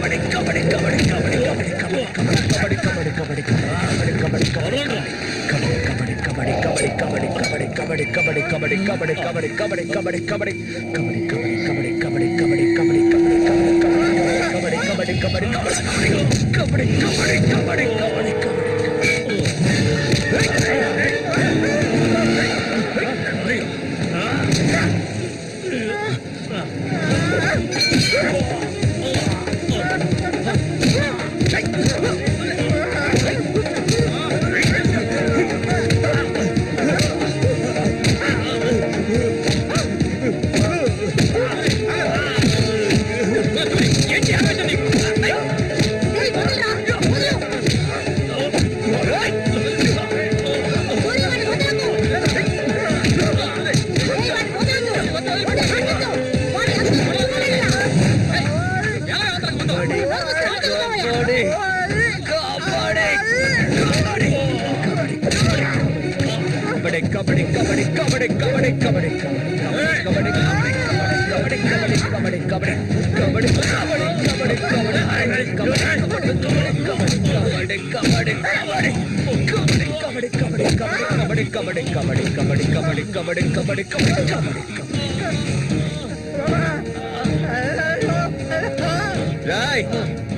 రాయ్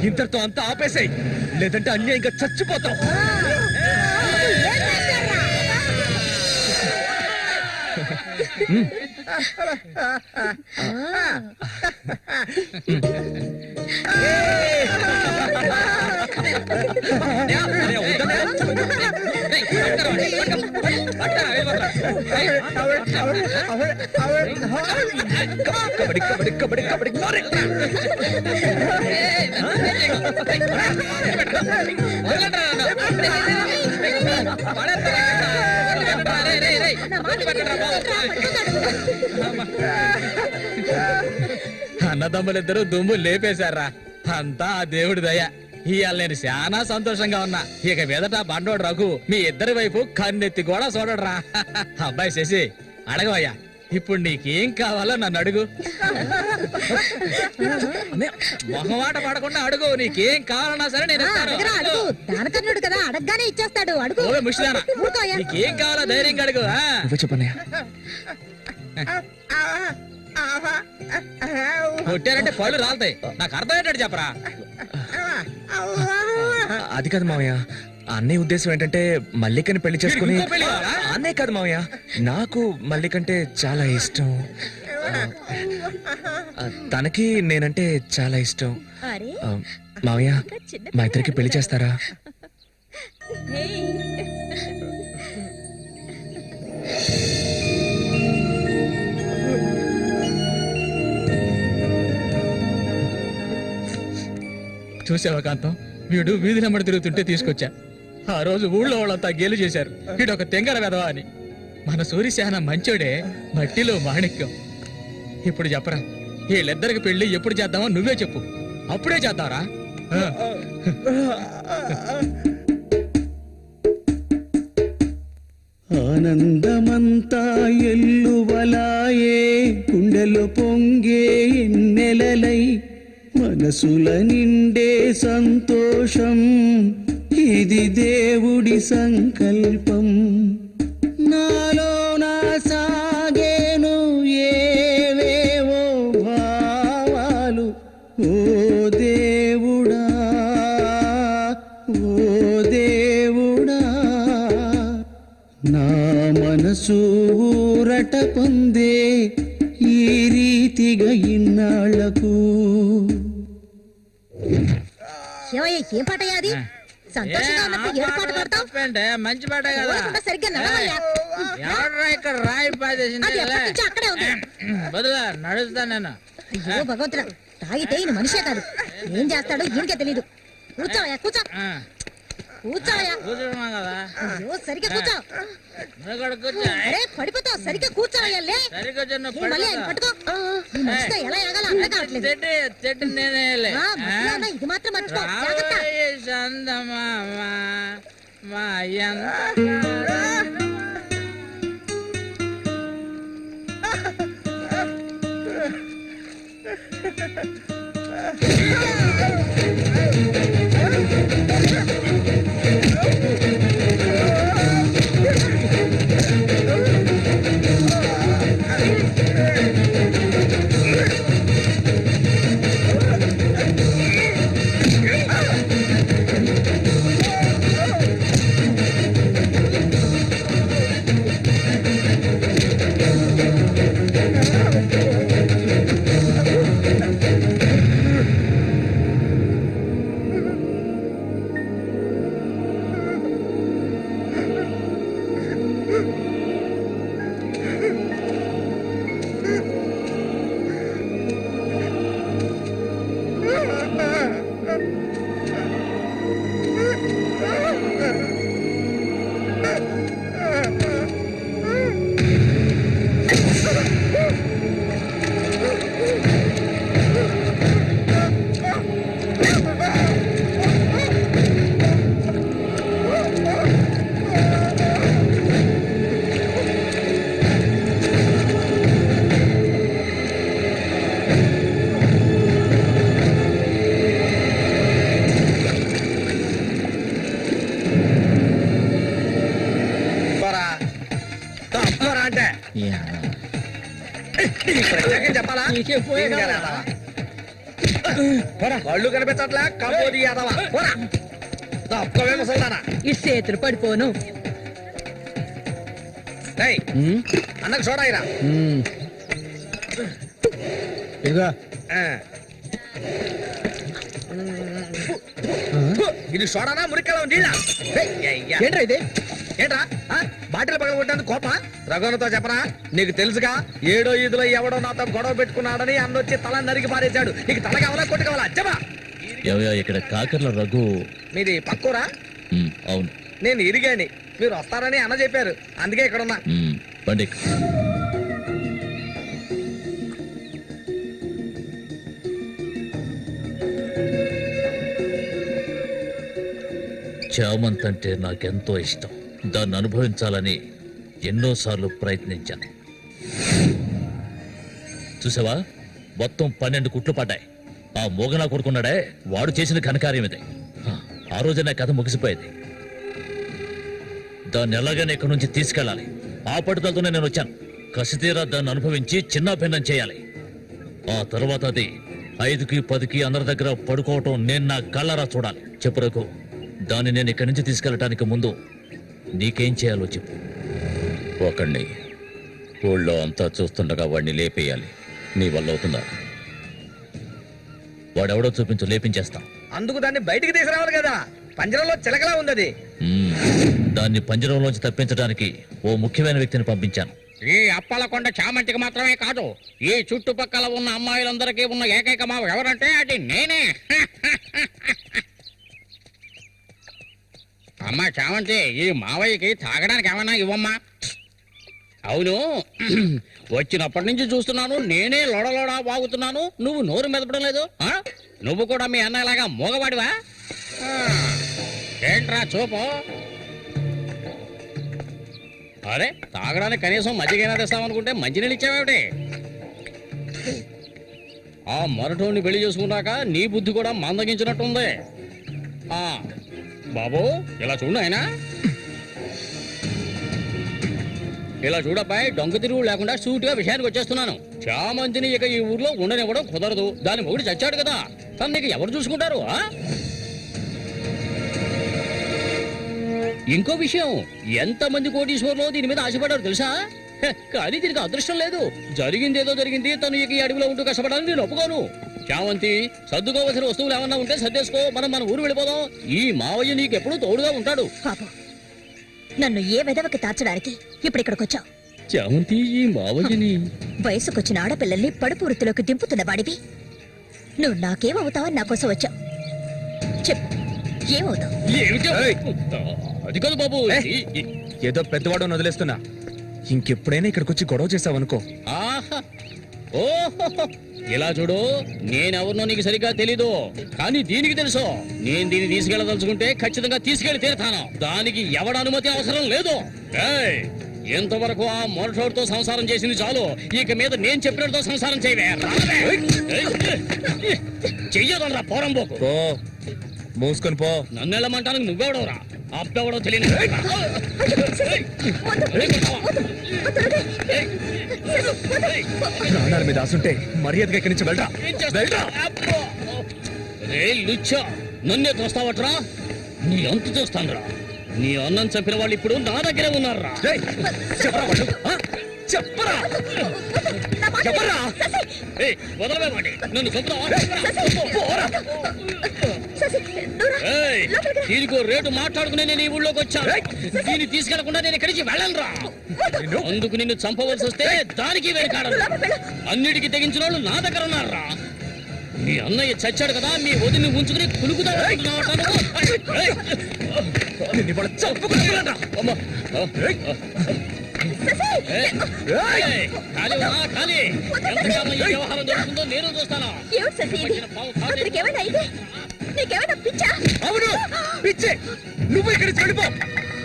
ఇంతటితో అంతా ఆపేసాయి, లేదంటే అన్యాయంగా చచ్చిపోతాం. కబడ్డీ కబడ్డీ కబడ్డీ కబడ్డీ అన్నదమ్ములిద్దరూ దుమ్ము లేపేశారా, అంతా ఆ దేవుడి దయ. ఇవాళ నేను చాలా సంతోషంగా ఉన్నా. ఇక మీదట బండోడు రఘు మీ ఇద్దరి వైపు కన్నెత్తి కూడా చూడడరా. అబ్బాయి శశి అడగవయ్యా, ఇప్పుడు నీకేం కావాలో నన్ను అడుగు. మొహమాట పడకుండా అడుగు, నీకేం కావాలన్నా సరే నేను ఇస్తాను. దానకన్నుడు కదా, అడగగానే ఇచ్చేస్తాడు. అడుగు. ఓ ముష్టిదానా, నీకేం కావాలో ధైర్యంగా అడుగు. చెప్పనయ్యా. కొట్టారంటే పళ్ళు రాలుతాయి. నాకు అర్థమయ్యేటట్టు చెప్పరా. అది కాదు మావయ్య, అన్నయ్య ఉద్దేశం ఏంటంటే మల్లికని పెళ్లి చేసుకుని. అన్నయ్య కాదు మావయ్య, నాకు మల్లికంటే చాలా ఇష్టం. తనకి నేనంటే చాలా ఇష్టం. మావయ్య మా ఇద్దరికి పెళ్లి చేస్తారా? చూసావా కాంతం, వీడు వీధి నెంబడి తిరుగుతుంటే తీసుకొచ్చా. ఆ రోజు ఊళ్ళో వాళ్ళంతా గేలు చేశారు, వీడు ఒక తెంగర వెధవా అని. మన సూర్యశాన మంచోడే, మట్టిలో మాణిక్యం. ఇప్పుడు చెప్పరా, వీళ్ళిద్దరికి పెళ్లి ఎప్పుడు చేద్దామో నువ్వే చెప్పు, అప్పుడే చేద్దారా. ఆనందమంతా ఎల్లువలాయే, గుండెలో పొంగే ఎన్నెలలై, మనసుల నిండే సంతోషం, ఇది దేవుడి సంకల్పం. నాలో నా సాగేను ఏవేవో భావాలు, ఓ దేవుడా ఓ దేవుడా, నా మనసు ఊరట పొందే ఈ రీతిగా ఇన్నాళ్లకు. ఏం పాట అది? సంతోషంగా ఉన్నప్పుడు ఏడు పాట పాడతావు? మంచి పాట కదా, సరిగ్గా నడవయ్యా. ఎవడరా ఇక్కడ రాయి పాదేసింది? అది ఎప్పటి నుంచో అక్కడే ఉంది. బదులా నడుస్తా నేను. అయ్యో భగవంతుడా, తాగితే ఈయన మనిషే కాదు, ఏం చేస్తాడో ఈయనకే తెలీదు. కూర్చోవయ్యా, కూర్చో. కూర్చోయా కూర్చున్నాం కదా అయ్యో సరిగ్గా కూర్చో నువ్వు కూడా కూర్చో అరే పడిపోతావు సరిగ్గా కూర్చోయాలే సరిగ్గా చిన్న మళ్ళీ ఆయన పట్టుకో ఈ మనిషితో ఎలా ఎగాలో అర్థం కావట్లేదు చెట్టు నేనే మధ్యలో ఉన్న ఇది మాత్రం మర్చిపో జాగ్రత్త చందమామ మా అంటే చెప్పాలా కళ్ళు కనిపించట్లే కబోది యాదవా తప్పవే ముసల్దానా ఈ చేతులు పడిపోను అన్నకు చూడాయిరా ఇదిగా ఇది చూడనా మురికలో నీళ్ళ ఏంట్రా ఇది ఏంట్రా బాటిల్ పగలగొట్టేందుకు కోప రఘునతో చెప్పరా నీకు తెలుసుగా 7వ ఈదులో ఎవడో నాతో గొడవ పెట్టుకున్నాడని అన్నొచ్చి తల నరికి పారేశాడు నీకు తల కావాలా కొట్టు కావాలా చెప్పా ఇక్కడ కాకర్ల రఘు మీది పక్కూరా అవును నేను ఇరిగాని మీరు వస్తారని అన్న చెప్పారు అందుకే ఇక్కడ ఉన్నా బండి చామంత్ అంటే నాకెంతో ఇష్టం దాన్ని అనుభవించాలని ఎన్నోసార్లు ప్రయత్నించాను చూసావా మొత్తం 12 కుట్లు పడ్డాయి ఆ మోగనా కొడుకున్నాడే వాడు చేసిన ఘనకార్యం ఇదే ఆ రోజు నా కథ ముగిసిపోయేది దాన్ని ఎలాగైనా ఇక్కడి నుంచి తీసుకెళ్ళాలి ఆ పట్టుదలతోనే నేను వచ్చాను కసితీరా దాన్ని అనుభవించి చిన్న భిన్నం చేయాలి ఆ తర్వాత అది 5కి 10కి అందరి దగ్గర పడుకోవటం నేను నా కళ్ళరా చూడాలి చెప్పు రఘు దాన్ని నేను ఇక్కడి నుంచి తీసుకెళ్ళటానికి ముందు నీకేం చేయాలో చెప్పు ఒకడిని ఊళ్ళో అంతా చూస్తుండగా వాడిని లేపేయాలి నీ వల్ల అవుతుందా వాడెవడో చూపించు లేపించేస్తాం అందుకు దాన్ని బయటికి తీసుకురావాలి కదా పంజరంలో చిలకలా ఉంది దాన్ని పంజరంలోంచి తప్పించడానికి ఓ ముఖ్యమైన వ్యక్తిని పంపించాను ఈ అప్పలకొండ చామంతికి మాత్రమే కాదు ఈ చుట్టుపక్కల ఉన్న అమ్మాయిలందరికీ ఉన్న ఏకైక మావ ఎవరంటే అది నేనే అమ్మా చామంతి ఈ మావయ్యకి తాగడానికి ఏమన్నా ఇవ్వమ్మా అవును వచ్చినప్పటి నుంచి చూస్తున్నాను నేనే లోడలోడా వాగుతున్నాను నువ్వు నోరు మెదపడం లేదు నువ్వు కూడా మీ అన్నలాగా మూగవాడివా ఏంట్రా చూపు అరే తాగడానికి కనీసం మజ్జిగైనా తెస్తామనుకుంటే మంచినీళ్ళు ఇచ్చావేమిటి ఆ మొరటోని పెళ్లి చేసుకున్నాక నీ బుద్ధి కూడా మందగించినట్టుంది బాబు ఇలా చూడు ఆయన ఇలా చూడబ్బాయి దొంగ తిరుగు లేకుండా సూటిగా విషయానికి వచ్చేస్తున్నాను చామంతిని ఇక ఈ ఊర్లో ఉండనివ్వడం కుదరదు దాని మొగుడు చచ్చాడు కదా తను నీకు ఎవరు చూసుకుంటారు ఇంకో విషయం ఎంతమంది కోటీశ్వర్లో దీని మీద ఆశపడ్డారు తెలుసా కానీ దీనికి అదృష్టం లేదు జరిగిందేదో జరిగింది తను ఇక ఈ అడవిలో ఉంటూ కష్టపడాలని నేను ఒప్పుకోను చామంతి సర్దుకోవలసిన వస్తువులు ఏమన్నా ఉంటే సర్దేసుకో మనం మన ఊరు వెళ్ళిపోదాం ఈ మావయ్య నీకు ఎప్పుడు తోడుగా ఉంటాడు పాపం నన్ను ఏ విధవకి తార్చడానికి ఇప్పుడు ఇక్కడికి వచ్చావు చామంతి ఈ మావయ్యని వయసుకొచ్చిన ఆడపిల్లల్ని పడుపు వృత్తిలోకి దింపుతున్న వాడివి నువ్వు నాకేమవుతావని నా కోసం వచ్చావు చెప్పు ఏమవుతావు? ఏమిటి? ఏయ్! అది కాదు బాబు. ఏదో పెద్దవాడు వదిలేస్తున్నా. ఇంకెప్పుడైనా ఇక్కడికి వచ్చి గొడవ చేసావనుకో. ఆహా! ఓహో! ఇలా చూడు, నేనెవరినో నీకు సరిగ్గా తెలీదు, కానీ దీనికి తెలుసు. నేను దీన్ని తీసుకెళ్ళదలుచుకుంటే ఖచ్చితంగా తీసుకెళ్లి తీరుతాను. దానికి ఎవడ అనుమతి అవసరం లేదు. ఏయ్! ఎంతవరకు ఆ మొరటోడితో సంసారం చేసింది చాలు. ఇక మీద నేను చెప్పినతో సంసారం చేయవే. చెయ్యదరా పోరంబోకు. పో, మూసుకొని పో. నన్ను వెళ్ళమంటానికి నువ్వెవడవరా? అప్పెవడో తెలియదు. ప్రాణాల మీద ఆసుంటే మర్యాదగా ఇక్కడి నుంచి వెళ్ళరా. నన్నే తోస్తావట్రా? నీ అంతు చూస్తానురా. నీ అన్నం చంపిన వాళ్ళు ఇప్పుడు నా దగ్గరే ఉన్నారా? చెప్పరా వాళ్ళు? చెప్పరా? చెప్పరా? వదలవేమండి నన్ను చంపుతావా? దీనికో రేటు మాట్లాడుకునే నేను ఈ ఊళ్ళోకి వచ్చాను. దీన్ని తీసుకెళ్లకుండా నేను ఇక్కడి నుంచి వెళ్ళనురా. అందుకు నిన్ను చంపవలసి వస్తే దానికి వెనకాడను. అన్నిటికీ తెగించిన వాళ్ళు నా దగ్గర ఉన్నారా? మీ అన్నయ్య చచ్చాడు కదా, మీ వదిని ఉంచుకుని వ్యవహారం జరుగుతుందో నేను చూస్తాను. అవును, పిచ్చే. నువ్వు ఇక్కడికి వెళ్ళిపో.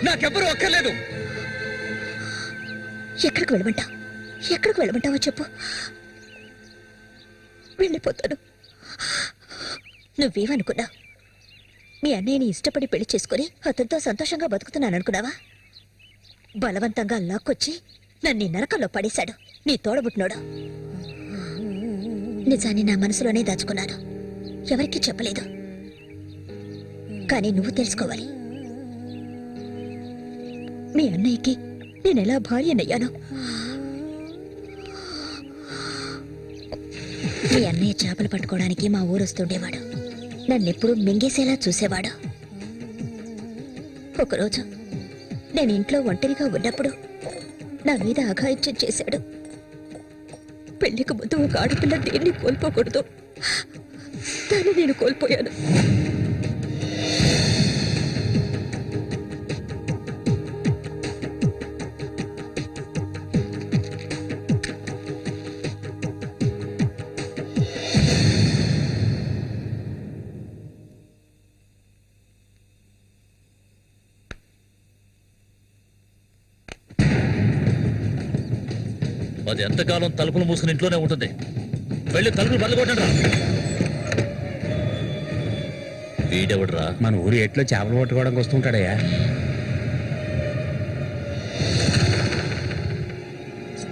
నాకెవ్వరూ అక్కర్లేదు. ఎక్కడికి వెళ్ళమంటావు? ఎక్కడికి వెళ్ళమంటావో చెప్పు, వెళ్ళిపోతాను. నువ్వేమనుకున్నా? మీ అన్నయ్యని ఇష్టపడి పెళ్లి చేసుకుని అతనితో సంతోషంగా బతుకుతున్నాను అనుకున్నావా? బలవంతంగా లాక్కొచ్చి నన్ను నరకంలో పడేశాడు నీ తోడబుట్టినోడు. నిజాన్ని నా మనసులోనే దాచుకున్నాను, ఎవరికీ చెప్పలేదు. కానీ నువ్వు తెలుసుకోవాలి, మీ అన్నయ్యకి నేనెలా భార్యనయ్యాను. మీ అన్నయ్య చేపలు పట్టుకోవడానికి మా ఊరు వస్తుండేవాడు. నన్నెప్పుడు మింగేసేలా చూసేవాడు. ఒకరోజు నేను ఇంట్లో ఒంటరిగా ఉన్నప్పుడు నా మీద అఘాయిత్యం చేశాడు. పెళ్లికి ముందు ఒక ఆడపిల్ల దేన్ని కోల్పోకూడదు, దాన్ని నేను కోల్పోయాను. అది ఎంతకాలం తలుపులు మూసుకుని ఇంట్లోనే ఉంటుంది. వెళ్ళి తలుపులు బల్లగొట్టండి రా. వీడెవడరా? మన ఊరు ఎట్లో చేపలు పట్టుకోవడానికి వస్తుంటాడయ్యా.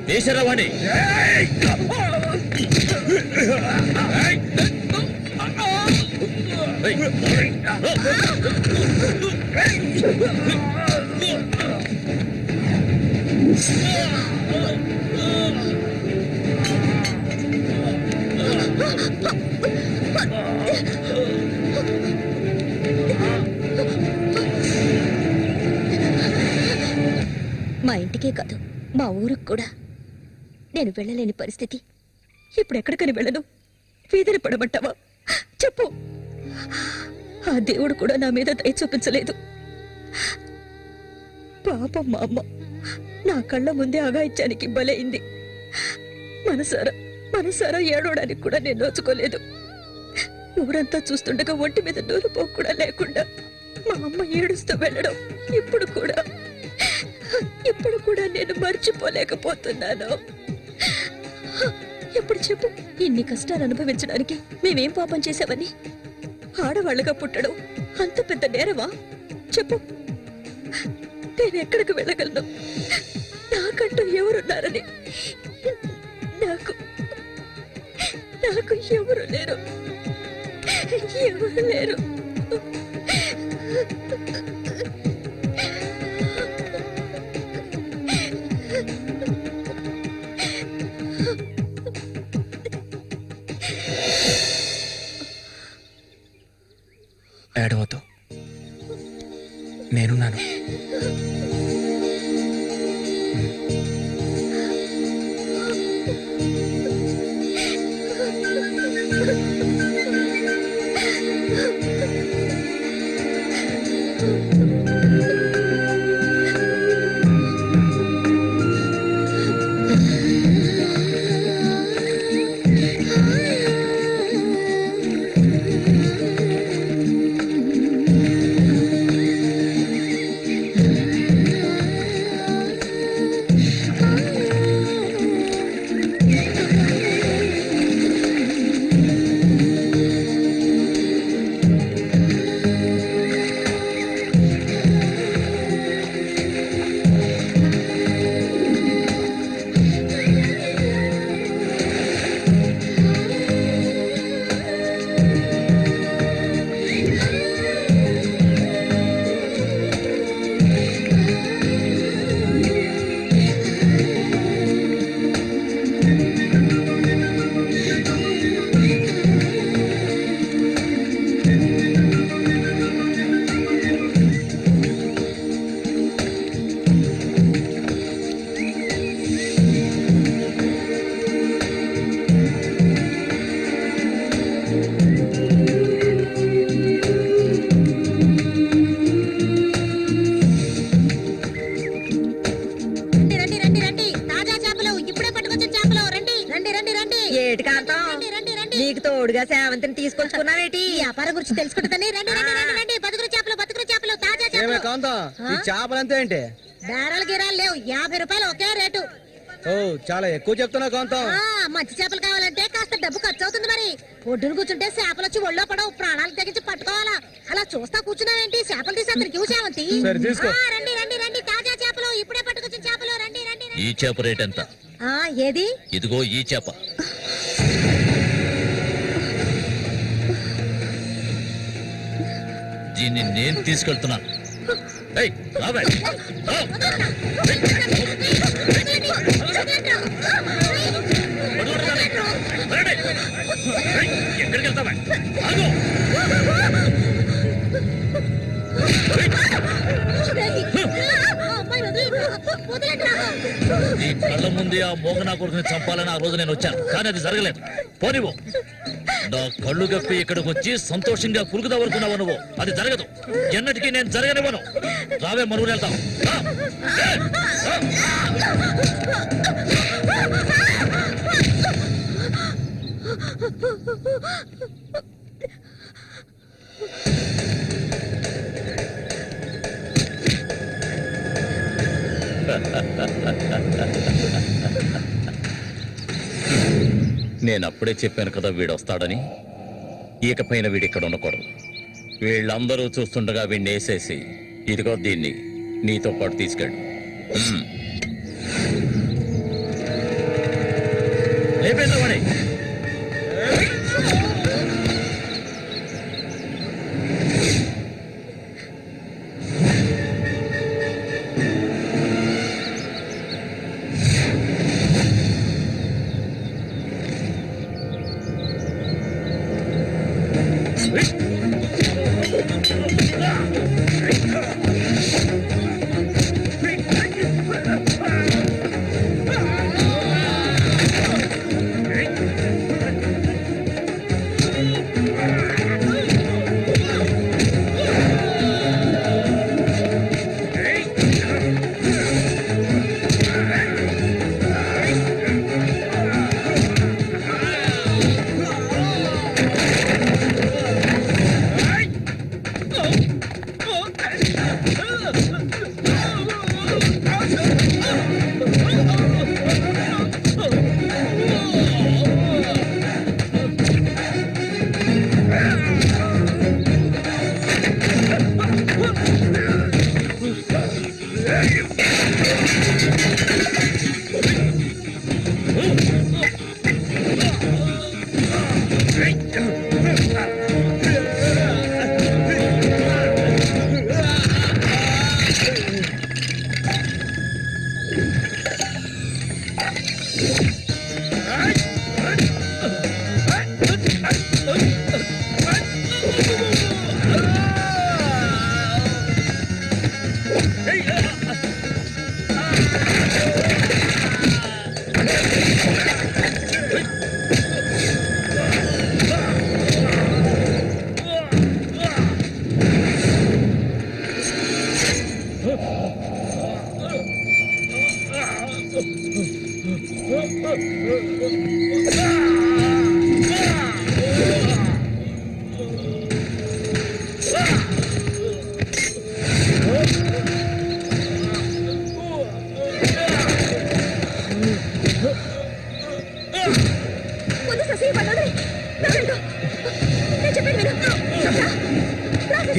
వేసారా వాణి? మా ఇంటికే కాదు, మా ఊరికి కూడా నేను వెళ్ళలేని పరిస్థితి. ఇప్పుడు ఎక్కడికని వెళ్ళను? వీధిని పడమంటావా? చెప్పు. ఆ దేవుడు కూడా నా మీద దయ చూపించలేదు. పాపం మా అమ్మ నా కళ్ళ ముందే అఘాయిత్యానికి బలైంది. మనసారా ఏడవడానికి కూడా నేను నోచుకోలేదు. ఊరంతా చూస్తుండగా ఒంటి మీద నూలుపోకు కూడా లేకుండా మా అమ్మ ఏడుస్తూ వెళ్ళడం ఇప్పుడు కూడా నేను మర్చిపోలేకపోతున్నాను. ఎప్పుడు చెప్పు, ఇన్ని కష్టాలు అనుభవించడానికి మేమేం పాపం చేసావని? ఆడవాళ్ళగా పుట్టడం అంత పెద్ద నేరమా? చెప్పు, నేను ఎక్కడికి వెళ్ళగలను? నాకంటూ ఎవరున్నారని నాకు ఎవరు లేరు. ఏడవద్దు, నేనున్నాను. ముందుగా సేవంతిని తీసుకొచ్చుకున్నావేటి వ్యాపారం గురించి తెలుసుకుంటుందని రండి రండి రండి రండి బతుకులు చేపలు తాజా చేపలు కాంతం ఈ చేపలు అంతే ఏంటి బేరాలు గిరాలు లేవు 50 రూపాయలు ఒకే రేటు ఓ చాలా ఎక్కువ చెప్తున్నా కాంతం మంచి చేపలు కావాలంటే కాస్త డబ్బు ఖర్చు అవుతుంది మరి ఒడ్డును కూర్చుంటే చేపలు వచ్చి ఒళ్ళో పడవు ప్రాణాలు తెగించి పట్టుకోవాలా అలా చూస్తా కూర్చున్నావేంటి చేపలు తీసి అతనికి సేవంతి రండి రండి రండి తాజా చేపలు ఇప్పుడే పట్టుకొచ్చిన చేపలు రండి రండి ఈ చేప రేట్ ఎంత? ఏది ఇదిగో ఈ చేప. దీన్ని నేను తీసుకెళ్తున్నాను. ఏయ్, రావే. రా. ఎక్కడికి వెళ్తావా? ఆగు. నీ కళ్ళ ముందే ఆ మోగనా కొడుకుని చంపాలని ఆ రోజు నేను వచ్చాను, కానీ అది జరగలేదు. పోనివ్వు. నా కళ్ళు గప్పి ఇక్కడికి వచ్చి సంతోషంగా కురుకుదావనుకున్నావు నువ్వు. అది జరగదు, ఎన్నటికీ నేను జరగనివ్వను. రావే, మరుగు వెళ్తాం. నేను అప్పుడే చెప్పాను కదా వీడు వస్తాడని. ఇకపైన వీడి ఇక్కడ ఉండకూడదు. వీళ్ళందరూ చూస్తుండగా వీడిని వేసేసి ఇదిగో దీన్ని నీతో పాటు తీసుకెళ్ళు. లేపేద్దామని.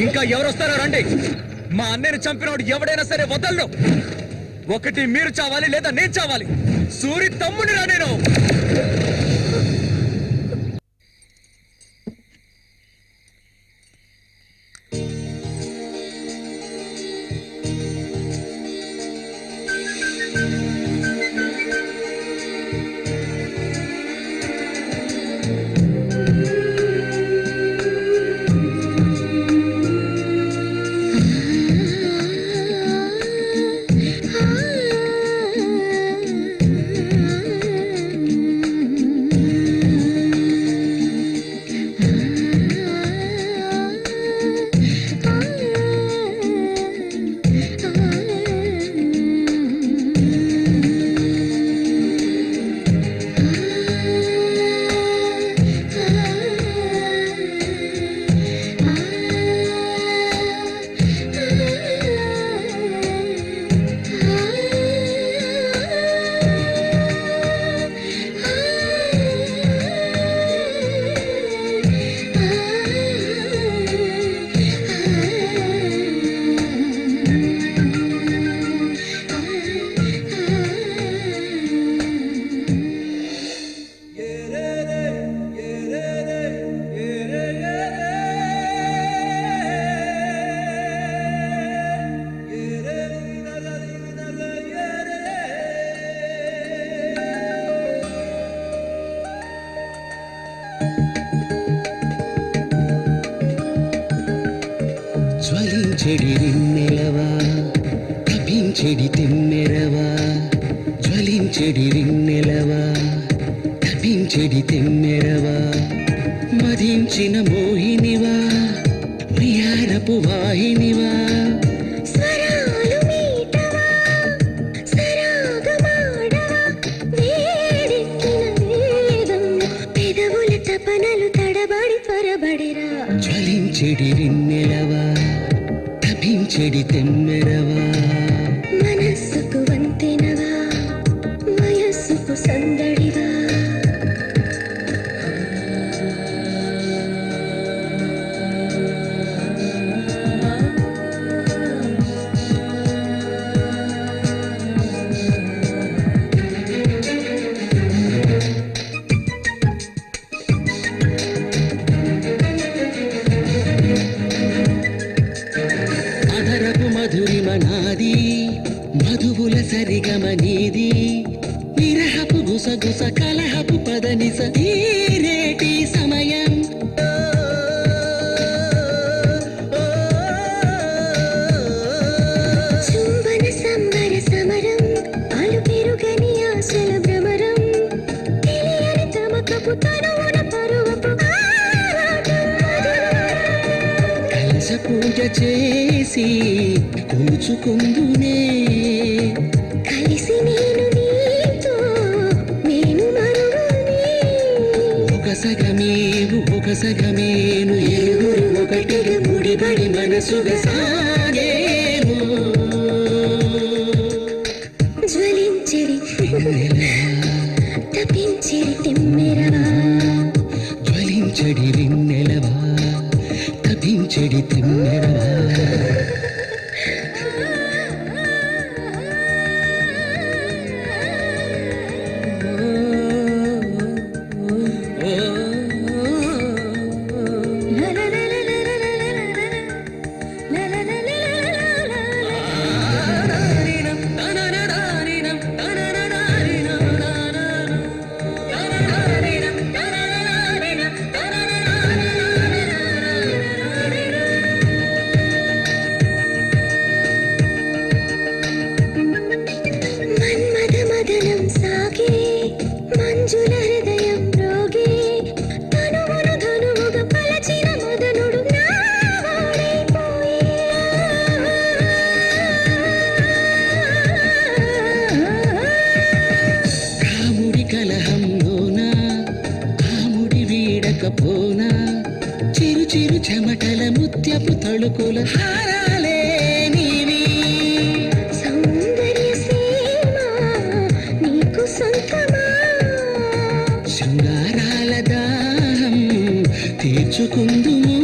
ఇంకా ఎవరు వస్తారో రండి. మా అన్నయ్యని చంపినోడు ఎవడైనా సరే వదలను. ఒకటి మీరు చావాలి లేదా నేను చావాలి. సూరి తమ్ముడిరా నేను. తపించెడి రిన్నెలవా తపించెడి తెమ్మెరవా జ్వలించెడి రిన్నెలవా తపించెడి తెమ్మెరవా మదించిన మోహినివా ప్రియారపు వాహినివా స్వరాలు మీటవా సరాగమాడవా వేడెక్కిన వేదం పెదవుల తపనలు తడబడి త్వరబడిరా జ్వలించెడి రిన్నెలవా తపించెడి తెమ్మెరవా మనస్సుకు వంతెనవా వయస్సుకు సందడివా అదరపు మధురిమ నాది మధువుల సరిగమ నీది విరహపు గుసగుస కలహపు పదనిస తీరేటి సమయం చుంబన సంబర సమరం అలు పెరుగని ఆశల భ్రమరం తెలియని తమకపు తనువున పరువపు ఆరాటం కలశ పూజ చేసి కూర్చుకుందునే కలిసి నేను నీతో నేను మరువని ఒక సగమేను ఎరుగురు ఒకటిగా ముడిబడి మనసుగా సాగేను జ్వలించిడి తపించిడి తిమ్మెరవా జ్వలించడి రిన్నెలవా తపించడి తిమ్మెరవా మన్మథ మదనం సాగే మంజుల హృదయం రోగే తనువును ధనువుగా పలచిన మదనుడు నా రాముడి కలహంలోన రాముడి వీడకపోనా చిరు చిరు చెమటల ముత్యపు తళుకుల హారాలే నీవి సౌందర్య సీమ నీకు సొంతమా శృంగారాల దాహం తీర్చుకుందుము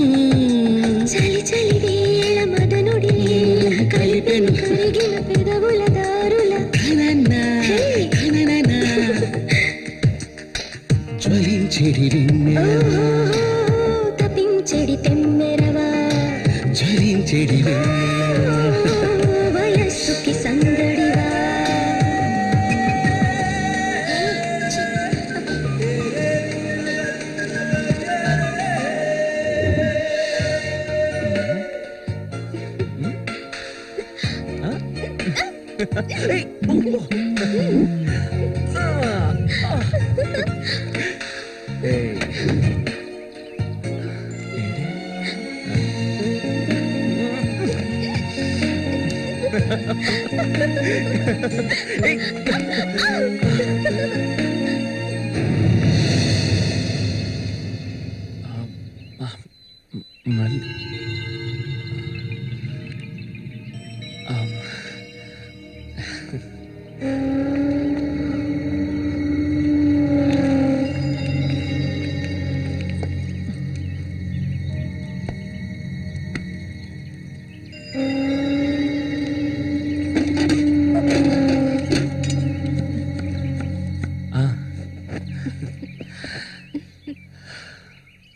చలి చలి వేళ మదనుడి కలిపెను కరిగిన పెదవుల దారుల జ్వలించెడి రిన్నెలవా తపించెడి తెమ్మెరవా జ్వలించెడి రిన్నెలవా వయస్సుకి సందడివా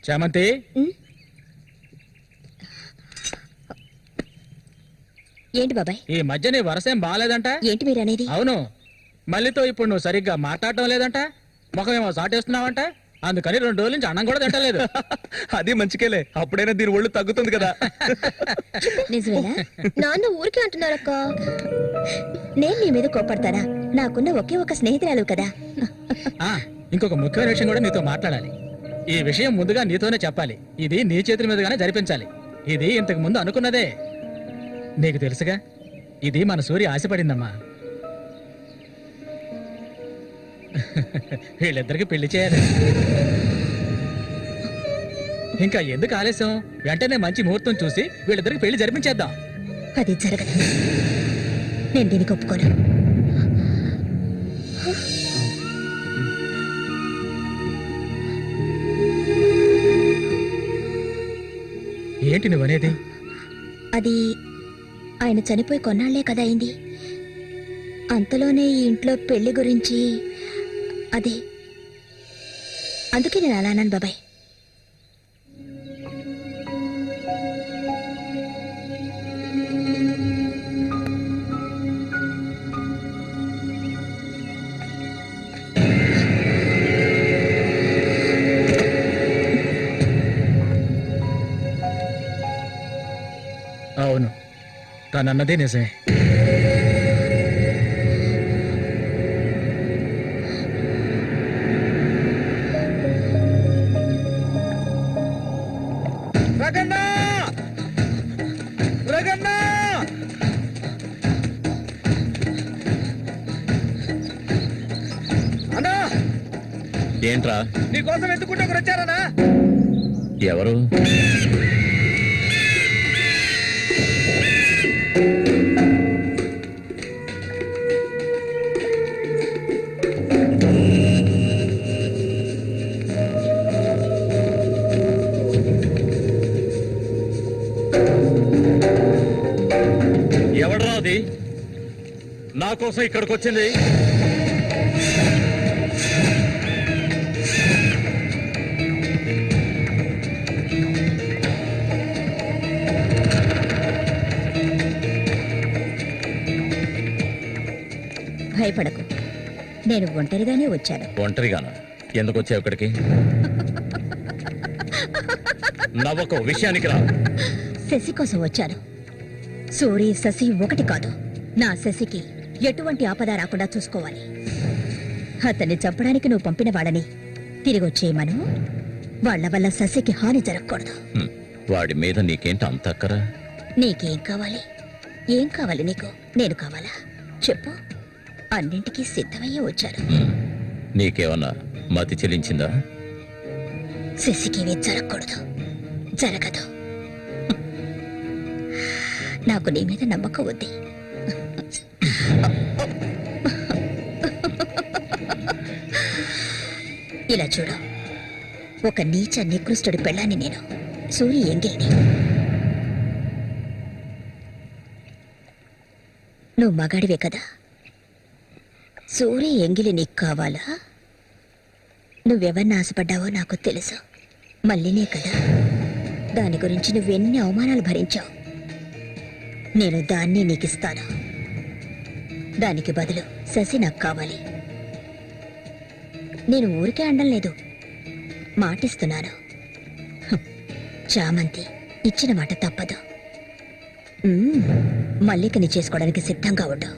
చామంతి ఏంటి బాబాయ్? ఈ మధ్య నీ వరసేం బాగాలేదంట. ఏంటి మీరు అనేది? అవును, మళ్ళీతో ఇప్పుడు నువ్వు సరిగ్గా మాట్లాడటం లేదంట, ముఖమేమో సాటేస్తున్నావంట. అందుకని 2 రోజుల నుంచి అన్నం కూడా తింటలేదు. అది మంచికేలే, అప్పుడైనా దీని ఒళ్ళు తగ్గుతుంది కదా. నిజమేనా? నాన్న ఊరికే అంటున్నారక్క. నేను నీ మీద కోపడతానా? నాకున్న ఒకే ఒక స్నేహితురాలు కదా. ఇంకొక ముఖ్యమైన విషయం కూడా నీతో మాట్లాడాలి. ఈ విషయం ముందుగా నీతోనే చెప్పాలి. ఇది నీ చేతుల మీదుగానే జరిపించాలి. ఇది ఇంతకు ముందు అనుకున్నదే. నీకు తెలుసుగా, ఇది మన సూర్య ఆశపడిందమ్మా. వీళ్ళిద్దరికి పెళ్లి చేయాలి. ఇంకా ఎందుకు ఆలస్యం? వెంటనే మంచి ముహూర్తం చూసి వీళ్ళిద్దరికి పెళ్లి జరిపించేద్దాం. అది జరగదు. నేను దీనికి ఒప్పుకోను. ఏంటి నువ్వనేది? అది ఆయన చనిపోయి కొన్నాళ్లే కదా అయింది. అంతలోనే ఈ ఇంట్లో పెళ్లి గురించి అదే, అందుకే నేను అలా అన్నాను బాబాయ్. అవును, తనన్నదే నిజమే. రగన్నా! రగన్నా! అన్నా, ఏంట్రా? నీకోసం ఎత్తుకుంటే ఒకరు వచ్చారనా? ఎవరు? ఎవడ్రా అది నా కోసం ఇక్కడికి వచ్చింది? భయపడకు, నేను ఒంటరిగానే వచ్చాను. ఒంటరిగానా? ఎందుకు వచ్చావు ఇక్కడికి? నవ్వకు, విషయానికి రా. శశి కోసం వచ్చాను. సూరి శశి ఒకటి కాదు. నా శశికి ఎటువంటి ఆపద రాకుండా చూసుకోవాలి. అతన్ని చంపడానికి నువ్వు పంపిన వాళ్ళని తిరిగి వచ్చేయమను. వాళ్ళ వల్ల శశికి హాని జరగకూడదు. వాడి మీద నీకేంటి అంత అక్కరా? నీకేం కావాలి? ఏం కావాలి నీకు? నేను కావాలా? చెప్పు. అన్నింటికీ సిద్ధమయ్యే వచ్చాను. నీకేమన్నా మతి చెల్లించిందా? శశికి ఇవి జరగకూడదు, జరగదు. నాకు నీ మీద నమ్మకం ఉంది. ఇలా చూడు, ఒక నీచ నికృష్టుడి పెళ్ళాన్ని నేను, సూరి ఎంగిల్ని. నువ్వు మగాడివే కదా. సూరి ఎంగిలి నీకు కావాలా? నువ్వెవరిని ఆశపడ్డావో నాకు తెలుసు. మళ్ళీనే కదా. దాని గురించి నువ్వెన్ని అవమానాలు భరించావు. నేను దాన్ని నీకిస్తాను. దానికి బదులు శశి నాకు కావాలి. నేను ఊరికే అండం లేదు, మాటిస్తున్నాను. చామంతి ఇచ్చిన మాట తప్పదు. మల్లికని చేసుకోవడానికి సిద్ధంగా ఉండు.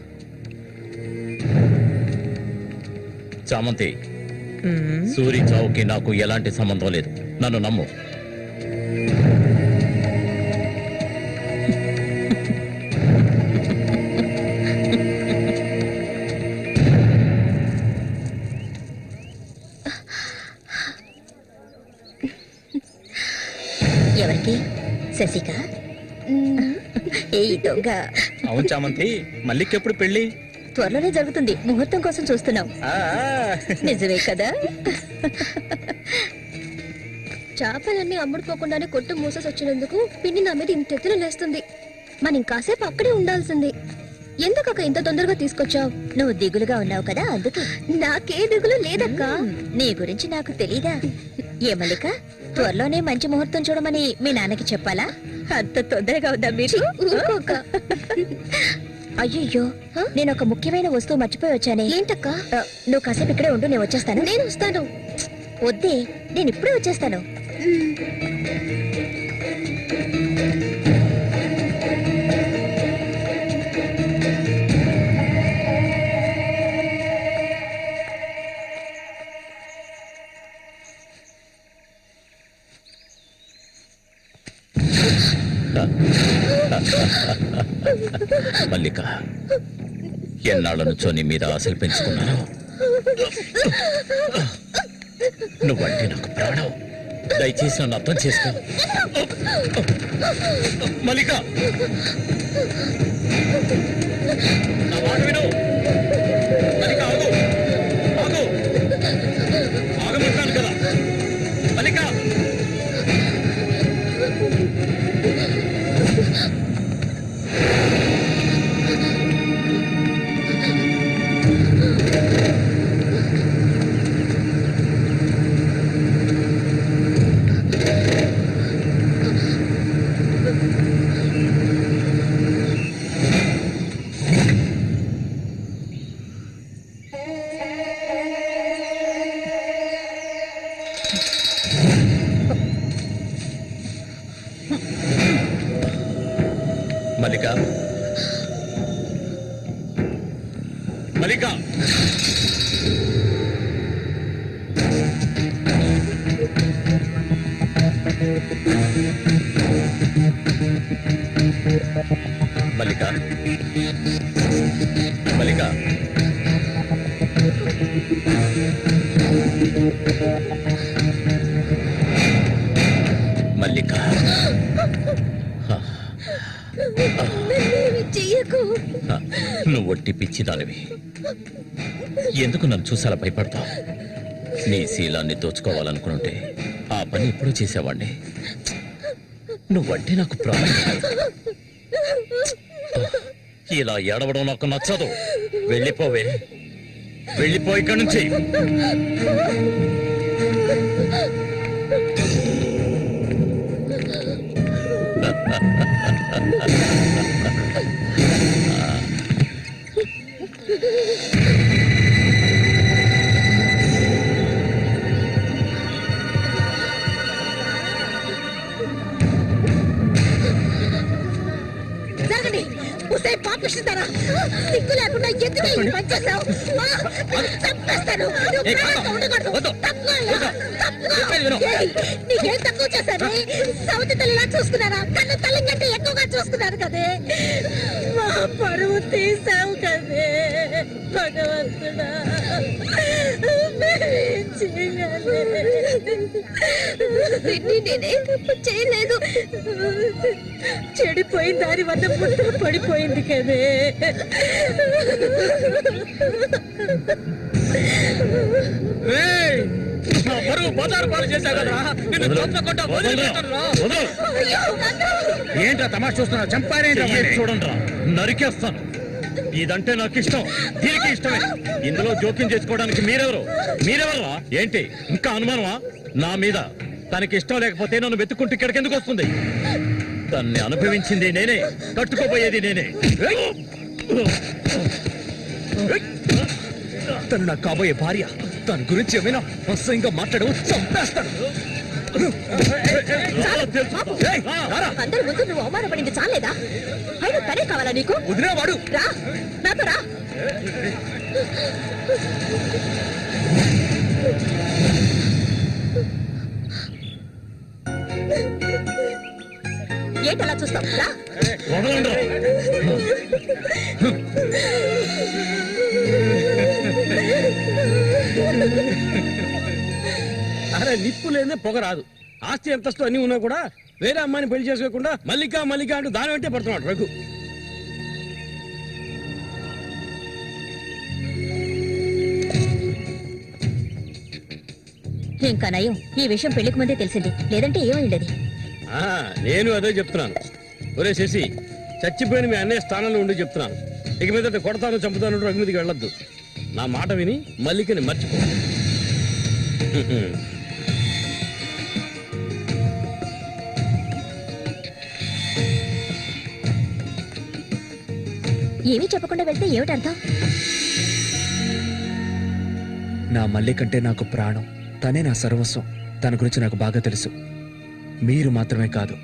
చామంతి, సూరి చావుకి నాకు ఎలాంటి సంబంధం లేదు. నన్ను నమ్ము. ఎవరికి? శశిక? ఏ దొంగ! అవును చామంతి, మల్లికెప్పుడు పెళ్లి? త్వరలోనే జరుగుతుంది. ముహూర్తం కోసం చూస్తున్నాం. నిజమే కదా? చేపలన్నీ అమ్ముడుపోకుండానే కొట్టు మూసేసి వచ్చినందుకు పిన్ని నా మీద ఇంత ఎత్తున లేస్తుంది. మనం ఇంకాసేపు అక్కడే ఉండాల్సింది. ఎందుకక్క ఇంత తొందరగా తీసుకొచ్చావు? నువ్వు దిగులుగా ఉన్నావు కదా, అందుకే. నాకే దిగులు లేదక్క. నీ గురించి నాకు తెలీదా? ఏ మల్లిక, త్వరలోనే మంచి ముహూర్తం చూడమని మీ నాన్నకి చెప్పాలా? అంత తొందరగా ఉందా మీరు? అయ్యో, నేను ఒక ముఖ్యమైన వస్తువు మర్చిపోయి వచ్చానే. ఏంటక్క? నువ్వు కాసేపు ఇక్కడే ఉండు, నేను వచ్చేస్తాను. నేను వస్తాను. వద్దే, నేను ఇప్పుడే వచ్చేస్తాను. మల్లిక, ఎన్నాళ్ళ నుంచో నీ మీద ఆశలు పెంచుకున్నాను. నువ్వంటే నాకు ప్రాణం. దయచేసి నన్ను అర్థం చేసుకో. మల్లిక, నా మాట విను. మల్లిక, ఆగు ఆగు, ఆగమంటాను కదా. మల్లిక, మల్లిక, మల్లిక, మల్లిక, మల్లిక, మల్లిక, చెయ్యకు. నువ్వు ఒట్టి పిచ్చిదానివి. ఎందుకు నన్ను చూసాలా భయపడతావు? నీ శీలాన్ని దోచుకోవాలనుకుంటే ఆ పని ఎప్పుడూ చేసేవాడిని. నువ్వంటే నాకు ప్రాణం. ఇలా ఏడవడం నాకు నచ్చదు. వెళ్ళిపోవే, వెళ్ళిపో ఇక్కడి నుంచి. జరగండి. ఉసే పాపిస్తారా? సిగ్గు లేకుండా ఎందుకు ఈ పని చేశావు? చంపేస్తాను. నీకేం తక్కువ చేశాను? సౌతి తల్లిలా చూసుకున్నారా? కన్ను తల్లి కంటే ఎక్కువగా చూసుకున్నారు కదే. మా పరువు తీసావు కదే భగవంతుడా. నేనే చేయలేదు. చెడిపోయిన దాని వద్ద పుట్టు పడిపోయింది కదే. ఏంట్రా తమాషా చూస్తున్నా? చంపారేంట్రా? చూడండి, నరికేస్తాను. ఇదంటే నాకు ఇష్టం, దీనికి ఇష్టమే. ఇందులో జోక్యం చేసుకోవడానికి మీరెవరా? ఏంటి ఇంకా అనుమానమా నా మీద? తనకి ఇష్టం లేకపోతే నన్ను వెతుక్కుంటూ ఇక్కడికి ఎందుకు వస్తుంది? తన్ని అనుభవించింది నేనే, కట్టుకోబోయేది నేనే. తను నా కాబోయే భార్య. దాని గురించి ఏమైనా అసహ్యంగా మాట్లాడవు, చంపేస్తాను. అందరి ముందు నువ్వు అవమానపడింది చాలేదా? అయినా తనే కావాలా నీకు? వదిలేవాడు. రా, నాతో రా. ఏంటలా చూస్తావు? రా. అరే, నిప్పు లేదే పొగ రాదు. ఆస్తి అంతస్తు అన్ని ఉన్నా కూడా వేరే అమ్మాయిని పెళ్లి చేసుకోకుండా మల్లిక మల్లిక అంటూ దాని వెంటే పడుతున్నాడు రఘు. ఇంకా నయం, ఈ విషయం పెళ్లికి ముందే తెలిసింది. లేదంటే ఏమైండది? నేను అదే చెప్తున్నాను. ఒరే శశి, చచ్చిపోయిన మీ అన్నయ్య స్థానంలో ఉండి చెప్తున్నాను. ఇక మీద కొడతాను చంపుతాను రఘు మీదకి వెళ్ళొద్దు. నా మాట విని మల్లికని మర్చిపో. ఏమీ చెప్పకుండా వెళ్తే ఏమిటి అర్థం? నా మల్లికంటే నాకు ప్రాణం. తనే నా సర్వస్వం. తన గురించి నాకు బాగా తెలుసు. మీరు మాత్రమే కాదు,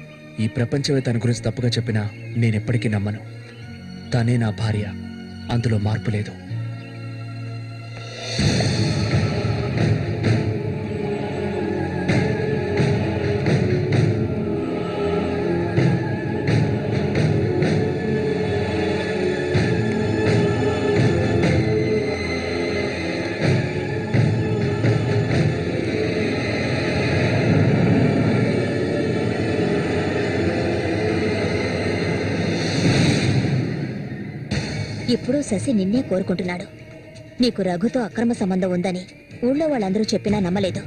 ఈ ప్రపంచమే తన గురించి తప్పుగా చెప్పినా నేనెప్పటికీ నమ్మను. తనే నా భార్య, అందులో మార్పు లేదు. ఇప్పుడు శశి నిన్నే కోరుకుంటున్నాడు. నీకు రఘుతో అక్రమ సంబంధం ఉందని ఊళ్ళో వాళ్ళందరూ చెప్పినా నమ్మలేదు.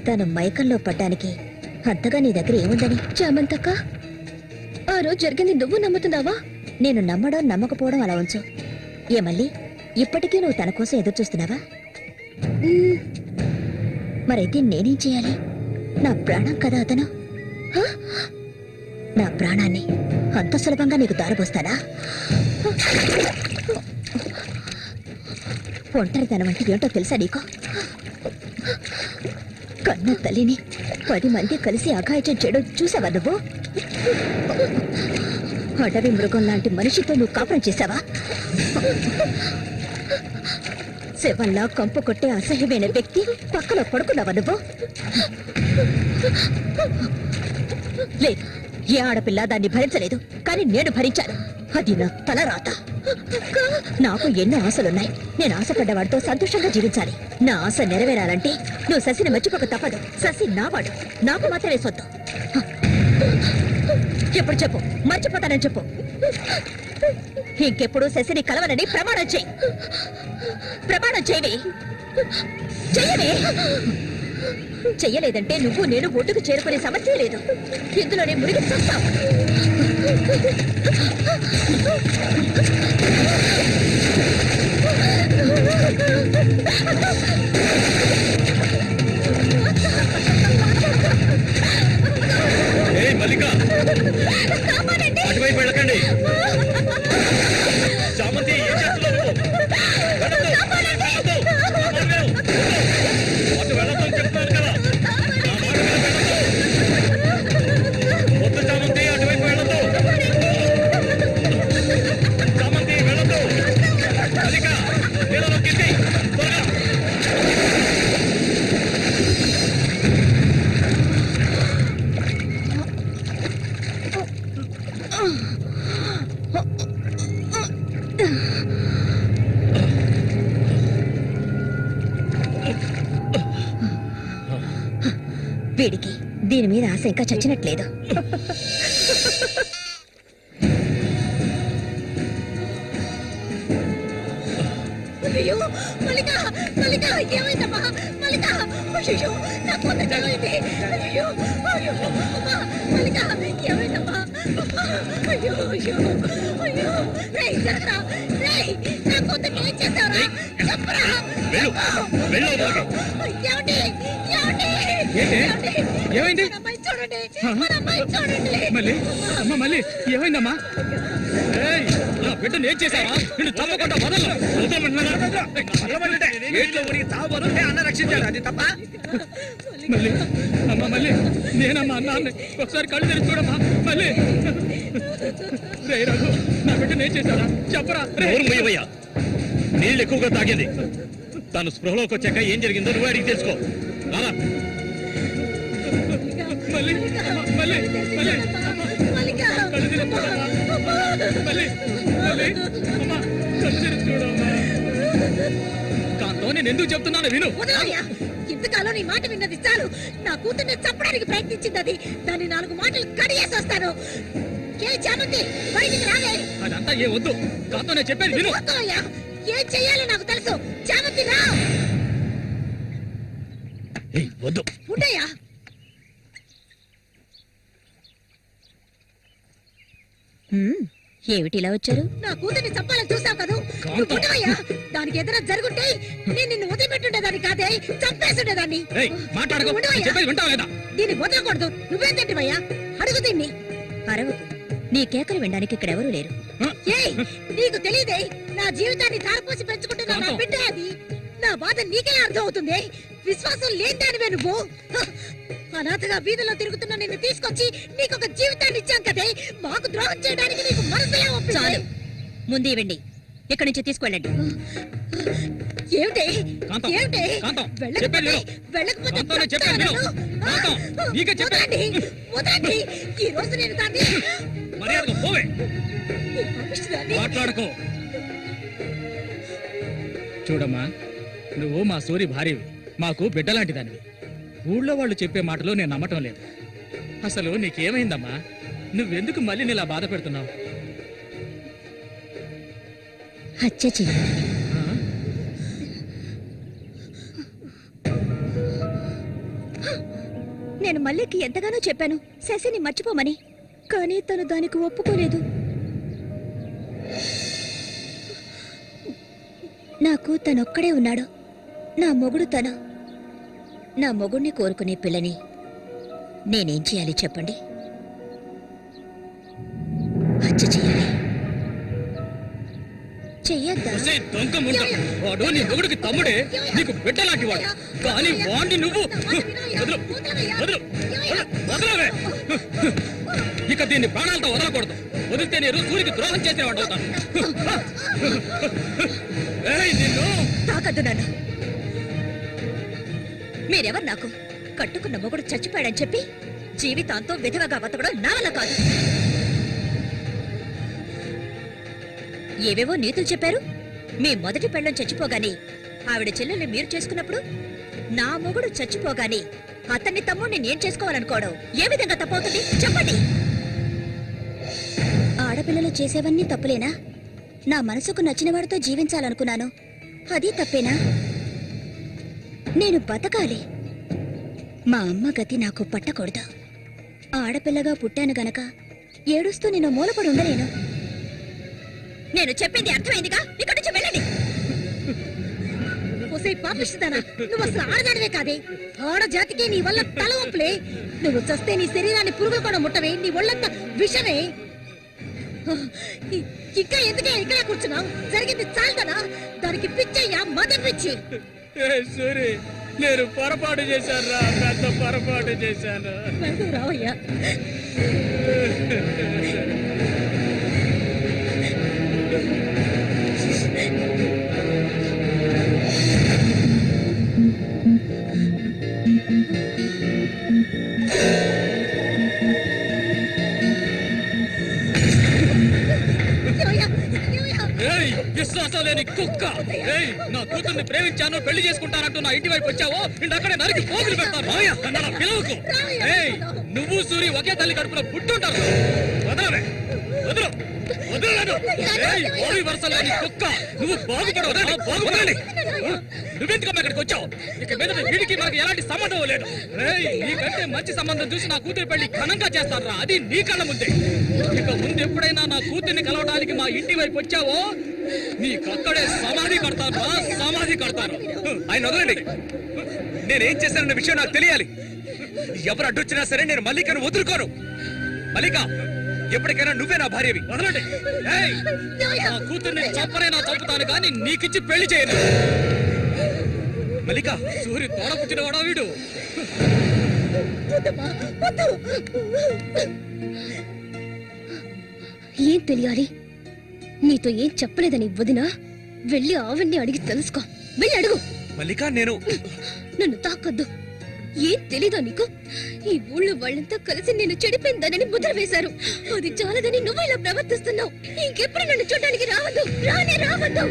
తను మైకంలో పడ్డానికి అంతగా నీ దగ్గర ఏముందని? చామంతక్క, ఆ రోజు జరిగింది నువ్వు నమ్ముతున్నావా? నేను నమ్మడం నమ్మకపోవడం అలా ఉంచు. ఏ మళ్ళీ ఇప్పటికీ నువ్వు తన కోసం ఎదురు చూస్తున్నావా? మరైతే నేనేం చేయాలి? నా ప్రాణం కదా అతను. నా ప్రాణాన్ని అంత సులభంగా నీకు దారిపోస్తానా? ఒంటరితనం అంటే ఏంటో తెలుసా నీకు? కన్న తల్లిని 10 మంది కలిసి అఘాయిత్యం చేయడం చూసావా నువ్వు? అడవి మృగం లాంటి మనిషితో నువ్వు కాపురం చేశావా? శవంలా కంపు కొట్టే అసహ్యమైన వ్యక్తి పక్కన పడుకున్నావా నువ్వు? లేదు, ఏ ఆడపిల్ల దాన్ని భరించలేదు, కానీ నేను భరించాను. అది నా తలరాత. నాకు ఎన్నో ఆశలున్నాయి. నేను ఆశపడ్డవాడితో సంతోషంగా జీవించాలి. నా ఆశ నెరవేరాలంటే నువ్వు శశిని మర్చిపోక తప్పదు. శశి నావాడు, నాకు మాత్రమే సొత్తు. ఎప్పుడు చెప్పు, మర్చిపోతానని చెప్పు. ఇంకెప్పుడు శశిని కలవనని ప్రమాణం చేయి. ప్రమాణం చేయవే. చెయ్యవే. చెయ్యలేదంటే నువ్వు నేను ఒడ్డుకు చేరుకునే సమస్య లేదు. ఇందులోనే మునిగి చస్తావు. అటువైపు వెళ్ళకండి. చామంతి ఏం చేస్తున్నావు? అటు వెళ్ళొద్దని చెప్తాను కదా. వద్దు చామంతి, అటువైపు వెళ్ళొద్దు. చామంతి వెళ్ళొద్దు. మల్లిక నీళ్ళలో కింది త్వరగా. వీడికి దీని మీద ఆశ ఇంకా చచ్చినట్లేదు. అయ్యో మల్లిక, మల్లిక ఏమైందమ్మా? మల్లిక, అయ్యో నా కొంత ఏమైంది? అయ్యో అయ్యో అమ్మా, మల్లిక ఏమైందమ్మా? అయ్యో అయ్యో అయ్యో, రేయ్ జరగరా, రేయ్ నా కొంతకి ఏం చేస్తావురా? చెప్పరా. ఏమండి ఏమండి, ఏమైంది? అమ్మాయి చూడండి, మన అమ్మాయి చూడండి. మళ్ళీ అమ్మ, మళ్ళీ ఏమైందమ్మా? నా బిడ్డను ఏం చేశావా? నిన్ను తప్పకుండా వదలను. అన్న రక్షించాడు, అది తప్ప. మళ్ళీ అమ్మ, మళ్ళీ నేనమ్మా నాన్న, ఒకసారి కళ్ళు తెరిచి చూడమ్మా. మళ్ళీ రే రఘు, నా బిడ్డను ఏం చేశారా? చెప్పరా. మూయవయ్యా, నీళ్ళు ఎక్కువగా తాగింది. తను స్పృహలోకి వచ్చాక ఏం జరిగిందో నువ్వు అడిగి తెలుసుకో. రారా. మళ్ళీ మళ్ళీ మళ్ళీ మల్లిక, కళ్ళు తెరిచి చూడమ్మా. మళ్ళీ మళ్ళీ అమ్మా, కళ్ళు తెరిచి చూడమ్మా. కాంతో నేను ఎందుకు చెప్తున్నాను విను. వదలయ్యా, ఇంతకాలం నీ మాట విన్నది చాలు. నా కూతుర్ని చంపడానికి ప్రయత్నించింది అది. దాన్ని 4 మాటలు కడిగేసి వస్తాను. ఏ చామంతి, బయటికి రావే. అదంతా ఏ వద్దు, కాంతో నేను చెప్పేది విను. వద్దయ్యా, ఏం చెయ్యాలో నాకు తెలుసు. చామంతి రా. వద్దు. ఉండయ్యా. ఏమిటి ఇలా వచ్చారు? నా కూతుర్ని చంపాలని చూసావు కదా. నువ్వు ఉండవయ్యా. దానికి ఏదైనా జరుగుంటే నేను నిన్ను వదిలిపెట్టుండేదాన్ని కాదే, చంపేస్తుండేదాన్ని. మాట్లాడుకో, చెప్పేది వింటావా లేదా? దీన్ని వదలకూడదు. నువ్వేం తింటివయ్యా? అడుగు దీన్ని. అరవు, నీ కేకలు వినడానికి ఇక్కడ ఎవరూ లేరు. ఏయ్, నీకు తెలియదే, నా జీవితాన్ని ధారపోసి పెంచుకుంటున్నా నా బిడ్డ అది. నా బాధ నీకెలా అర్థం అవుతుంది? విశ్వాసం లేదానివే నువ్వు. అనాథగా వీధిలో తిరుగుతున్న నిన్ను తీసుకొచ్చి నీకొక జీవితాన్ని ఇచ్చాం కదే, మాకు ద్రోహం చేయడానికి నీకు మనసులే ఒప్పింది. చాలు, ముందు ఇవ్వండి, ఇక్కడి నుంచి తీసుకెళ్ళండి. ఏమిటి కాంతం, ఏమిటి కాంతం, వెళ్ళకపోతే చెప్పేది విను. వెళ్ళకపోతే కాంతం, నేను చెప్పేది విను. కాంతం, నీకే చెప్పేది. వదలండి, వదలండి. ఈ రోజు నేను దాన్ని మర్యాదగా పోవే, ఈ పాపిష్టిదాన్ని మాట్లాడుకో. చూడమ్మా, నువ్వు మా సూరి భార్యవి, మాకు బిడ్డలాంటి దానివి. ఊళ్ళో వాళ్ళు చెప్పే మాటలు నేను నమ్మటం లేదు. అసలు నీకేమైందమ్మా? నువ్వెందుకు మళ్ళీ నీలా బాధ పెడుతున్నావు? హత్య చెయ్యి. నేను మల్లికి ఎంతగానో చెప్పాను శశిని మర్చిపోమని, కానీ తను దానికి ఒప్పుకోలేదు. నాకు తనొక్కడే ఉన్నాడు, నా మొగుడు తను. నా మొగుణ్ణి కోరుకునే పిల్లని నేనేం చేయాలి చెప్పండి? హత్య చెయ్యాలి. చెయ్యొద్దా? ఒసేయ్ దొంగ ముండ, వాడు నీ మొగుడికి తమ్ముడే, నీకు బిడ్డలాంటి వాడు. కానీ వాడిని నువ్వు వదలు, వదలు, వదలవే. ఇక దీన్ని ప్రాణాలతో వదలకూడదు. వదిలితే నేను సూరికి ద్రోహం చేసిన వాడు అవుతాను. ఏయ్, నిన్ను తాకద్దు నన్ను. మీరెవరు నాకు? కట్టుకున్న మొగుడు చచ్చిపోయాడని చెప్పి జీవితాంతం విధవగా బతకడం నా వల్ల కాదు. ఏవేవో నీతులు చెప్పారు. మీ మొదటి పెళ్ళం చచ్చిపోగానే ఆవిడ చెల్లెల్ని మీరు చేసుకున్నప్పుడు, నా మొగుడు చచ్చిపోగానే అతన్ని తమ్ముడిని నేను చేసుకోవాలనుకోవడం ఏ విధంగా తప్పవుతుంది చెప్పండి? ఆడపిల్లలు చేసేవన్నీ తప్పులేనా? నా మనసుకు నచ్చిన వాడితో జీవించాలనుకున్నాను, అది తప్పేనా? నేను బతకాలి. మా అమ్మ గతి నాకు పట్టకూడదు. ఆడపిల్లగా పుట్టాను గనక ఏడుస్తూ నేను మూలపడి ఉండలేను. నేను చెప్పింది అర్థమైందిగా, ఇక్కడి నుంచి వెళ్ళండి. పాపిస్తుందానా? నువ్వు అసలు ఆడదానివే కాదే. ఆడ జాతికి నీ వల్ల తల ఒప్పులే. నువ్వు చస్తే నీ శరీరాన్ని పురుగులు కూడా ముట్టవే, నీ ఒళ్ళంతా విషమే. ఇంకా ఎందుకే ఇక్కడ కూర్చున్నావు? జరిగింది చాలుదనా? దానికి పిచ్చయ్యా, మదం పిచ్చి. సూరి, నేను పొరపాటు చేశాను రా, పెద్ద పొరపాటు చేశాను. రావయ్యా. విశ్వాసం లేని కుక్క! ఏయ్, నా కూతుర్ని ప్రేమించాను, పెళ్లి చేసుకుంటానంటూ నా ఇంటి వైపు వచ్చావో అక్కడే నరికి పోగులు పెడతాను. పిలవకు. ఏయ్, నువ్వు సూరి ఒకే తల్లి కడుపులో పుట్టుంటారు. వదలవే, వదలు, వదలను. ఏయ్, ఓడి వరుస లేని కుక్క, నువ్వు బాగుపడవు, బాగుపడాలి. నువ్వెందుకమ్మా ఇక్కడికి వచ్చావు? ఇక మీద వీడికి మనకి ఎలాంటి సంబంధం లేదు. ఏయ్, నీకంటే మంచి సంబంధం చూసి నా కూతురి పెళ్లి ఘనంగా చేస్తారా, అది నీ కళ్ళ ముందే. ఇక ముందు ఎప్పుడైనా నా కూతుర్ని కలవడానికి మా ఇంటి వైపు వచ్చావో నీకక్కడే సమాధి కడతాను, సమాధి కడతాను. ఆయన వదలండి. నేనేం చేశానన్న విషయం నాకు తెలియాలి. ఎవరు అడ్డొచ్చినా సరే నేను మల్లికను వదులుకోను. మల్లిక, ఎప్పటికైనా నువ్వే నా భార్యవి. వదలండి. ఏయ్, నా కూతుర్ని చంపనైనా చంపుతాను కానీ నీకిచ్చి పెళ్లి చేయను. మల్లిక, సూర్యు తోడపుచ్చిన వాడా వీడు? ఏం తెలియాలి? నీతో ఏం చెప్పలేదని వదినా, వెళ్ళి ఆవిడ్ని అడిగి తెలుసుకో. వెళ్ళి అడుగు. మల్లిక, నేను నన్ను తాకొద్దు. ఏం తెలీదా నీకు? ఈ ఊళ్ళో వాళ్ళంతా కలిసి నేను చెడిపోయిందనని ముద్ర వేశారు. అది చాలదని నువ్వు ఇలా ప్రవర్తిస్తున్నావు. ఇంకెప్పుడు నన్ను చూడడానికి రావద్దు, రానే రావద్దు.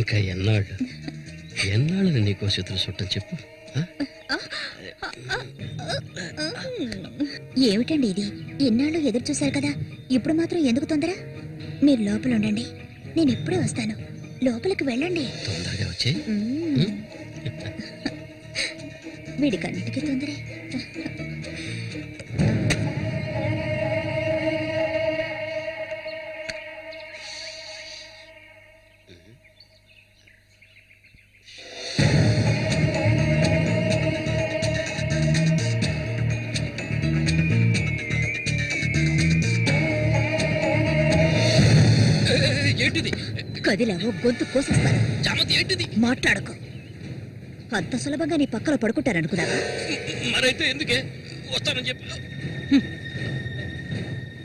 ఇంకా ఎన్నాళ్ళు నీకో చేతులు చుట్టం చెప్పు. ఏమిటండి ఇది? ఎన్నాళ్ళు ఎదురు చూశారు కదా, ఇప్పుడు మాత్రం ఎందుకు తొందర? మీరు లోపల ఉండండి, నేను ఎప్పుడే వస్తాను. లోపలికి వెళ్ళండి. తొందరగా వచ్చే. వీడికన్నిటికీ తొందరే. ఏంటిది? కదిలావో గొంతు కోసేస్తాను. చామంతి ఏంటిది? మాట్లాడకు. అంత సులభంగా నీ పక్కన పడుకుంటారనుకున్నావా? మరైతే ఎందుకే వస్తానని చెప్పి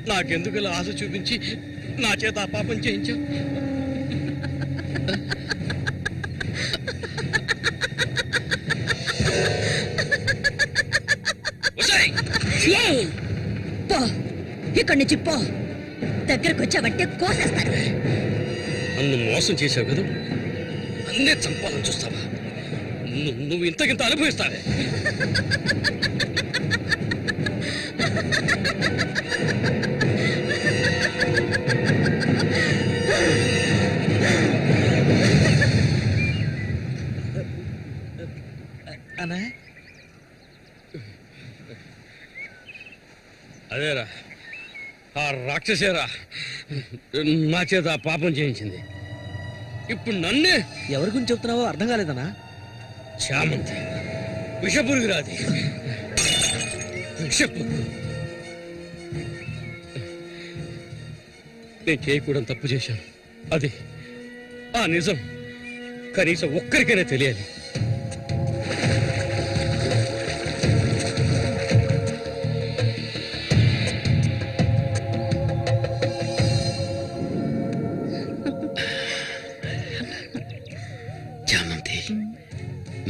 నాకెందుకు ఇలా ఆశ చూపించి నా చేత ఆ పాపం చేయించావు? ఏయ్! పో, ఇక్కడి నుంచి పో. దగ్గరకు వచ్చావంటే కోసేస్తాను. నన్ను మోసం చేసావు కదా, అన్నే చంపాలని చూస్తావా? నువ్వు ఇంతకింత అనుభవిస్తావే. అదేరా, ఆ రాక్షసేరా నా చేత ఆ పాపం చేయించింది. ఇప్పుడు నన్నే. ఎవరి గురించి చెప్తున్నావో అర్థం కాలేదనా? చామంతి విషపురుగు రాది, విషపురుగు. నేను చేయకూడదు తప్పు చేశాను. అది ఆ నిజం కనీసం ఒక్కరికైనా తెలియాలి. చామంతి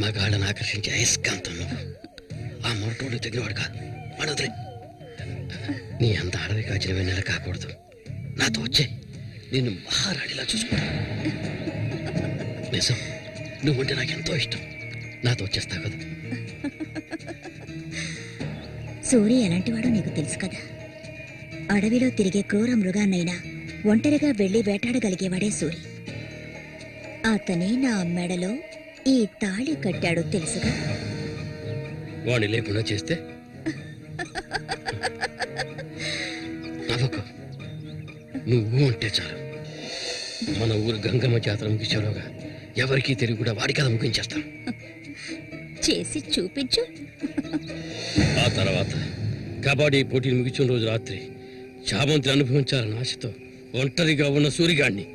మగాళ్ళని ఆకర్షించే అయస్కాంతం నువ్వు. ఆ మొరటోడు తగినవాడు కాదు, వాడొదిలే. నీ అంత అడవి కాచిన వెన్నెల కాకూడదు. నాతో వచ్చే నేను మహారాణిలా చూసుకుంటా. నిజం, నువ్వుంటే నాకెంతో ఇష్టం. నాతో వచ్చేస్తావు కదా. సూర్య ఎలాంటివాడో నీకు తెలుసు కదా. అడవిలో తిరిగే క్రూర మృగాన్నైనా ఒంటరిగా వెళ్లి వేటాడగలిగేవాడే సూరి. అతనే నా మెడలో ఈ తాళి కట్టాడు తెలుసుగా. వాణ్ణి లేకుండా చేస్తే నవ్వకు. నువ్వు అంటే చాలు. మన ఊరు గంగమ్మ జాతర ముగించేలోగా ఎవరికీ తెలియకుండా వాడి కథ ముగించేస్తాం. చేసి చూపించు. ఆ తర్వాత కబడ్డీ పోటీలు ముగించిన రోజు రాత్రి చామంతిని అనుభవించాలని ఆశతో ఒంటరిగా ఉన్న సూరిగాడిని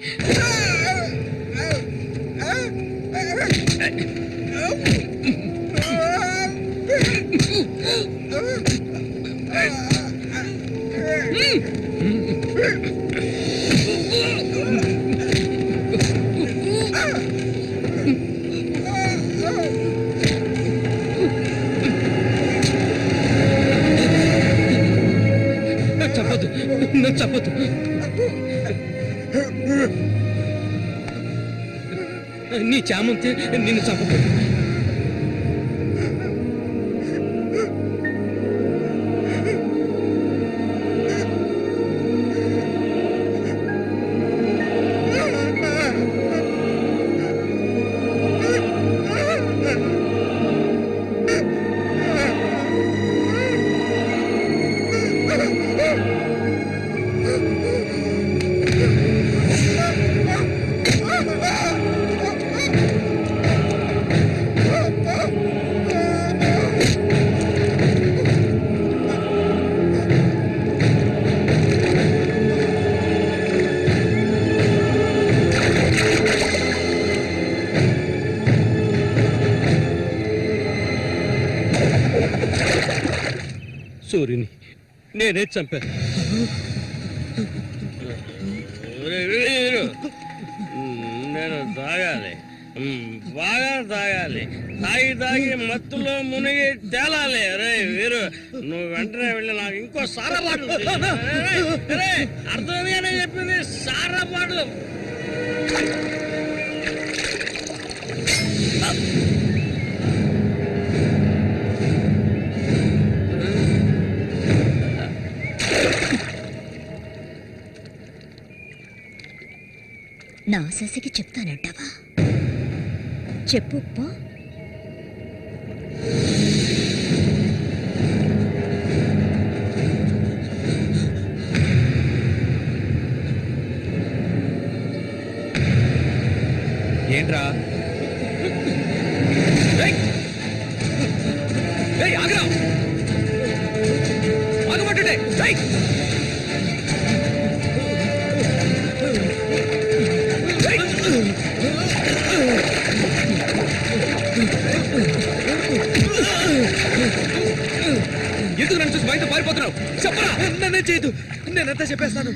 చంపదు, నన్ను చంపదు. నీ చామంతి నిన్ను చంపదు. సూర్యుని నేనే చంపాను. నేను తాగాలి, బాగా తాగాలి. తాగి మత్తులో మునిగి తేలాలి. అరే వీరు, నువ్వు వెంటనే వెళ్ళి నాకు ఇంకో సారా బాటలు అర్థమేనే చెప్పింది. సారా బాటలు నా శశికి చెప్తానంటావా? చెప్పు పో. ఏంట్రా ఆగరా ఆగమంటుంటే ఎందుకు నన్ను చూసి బయట పారిపోతున్నావు? చెప్పరా. నన్నే చేయదు, నేనంతా చెప్పేస్తాను.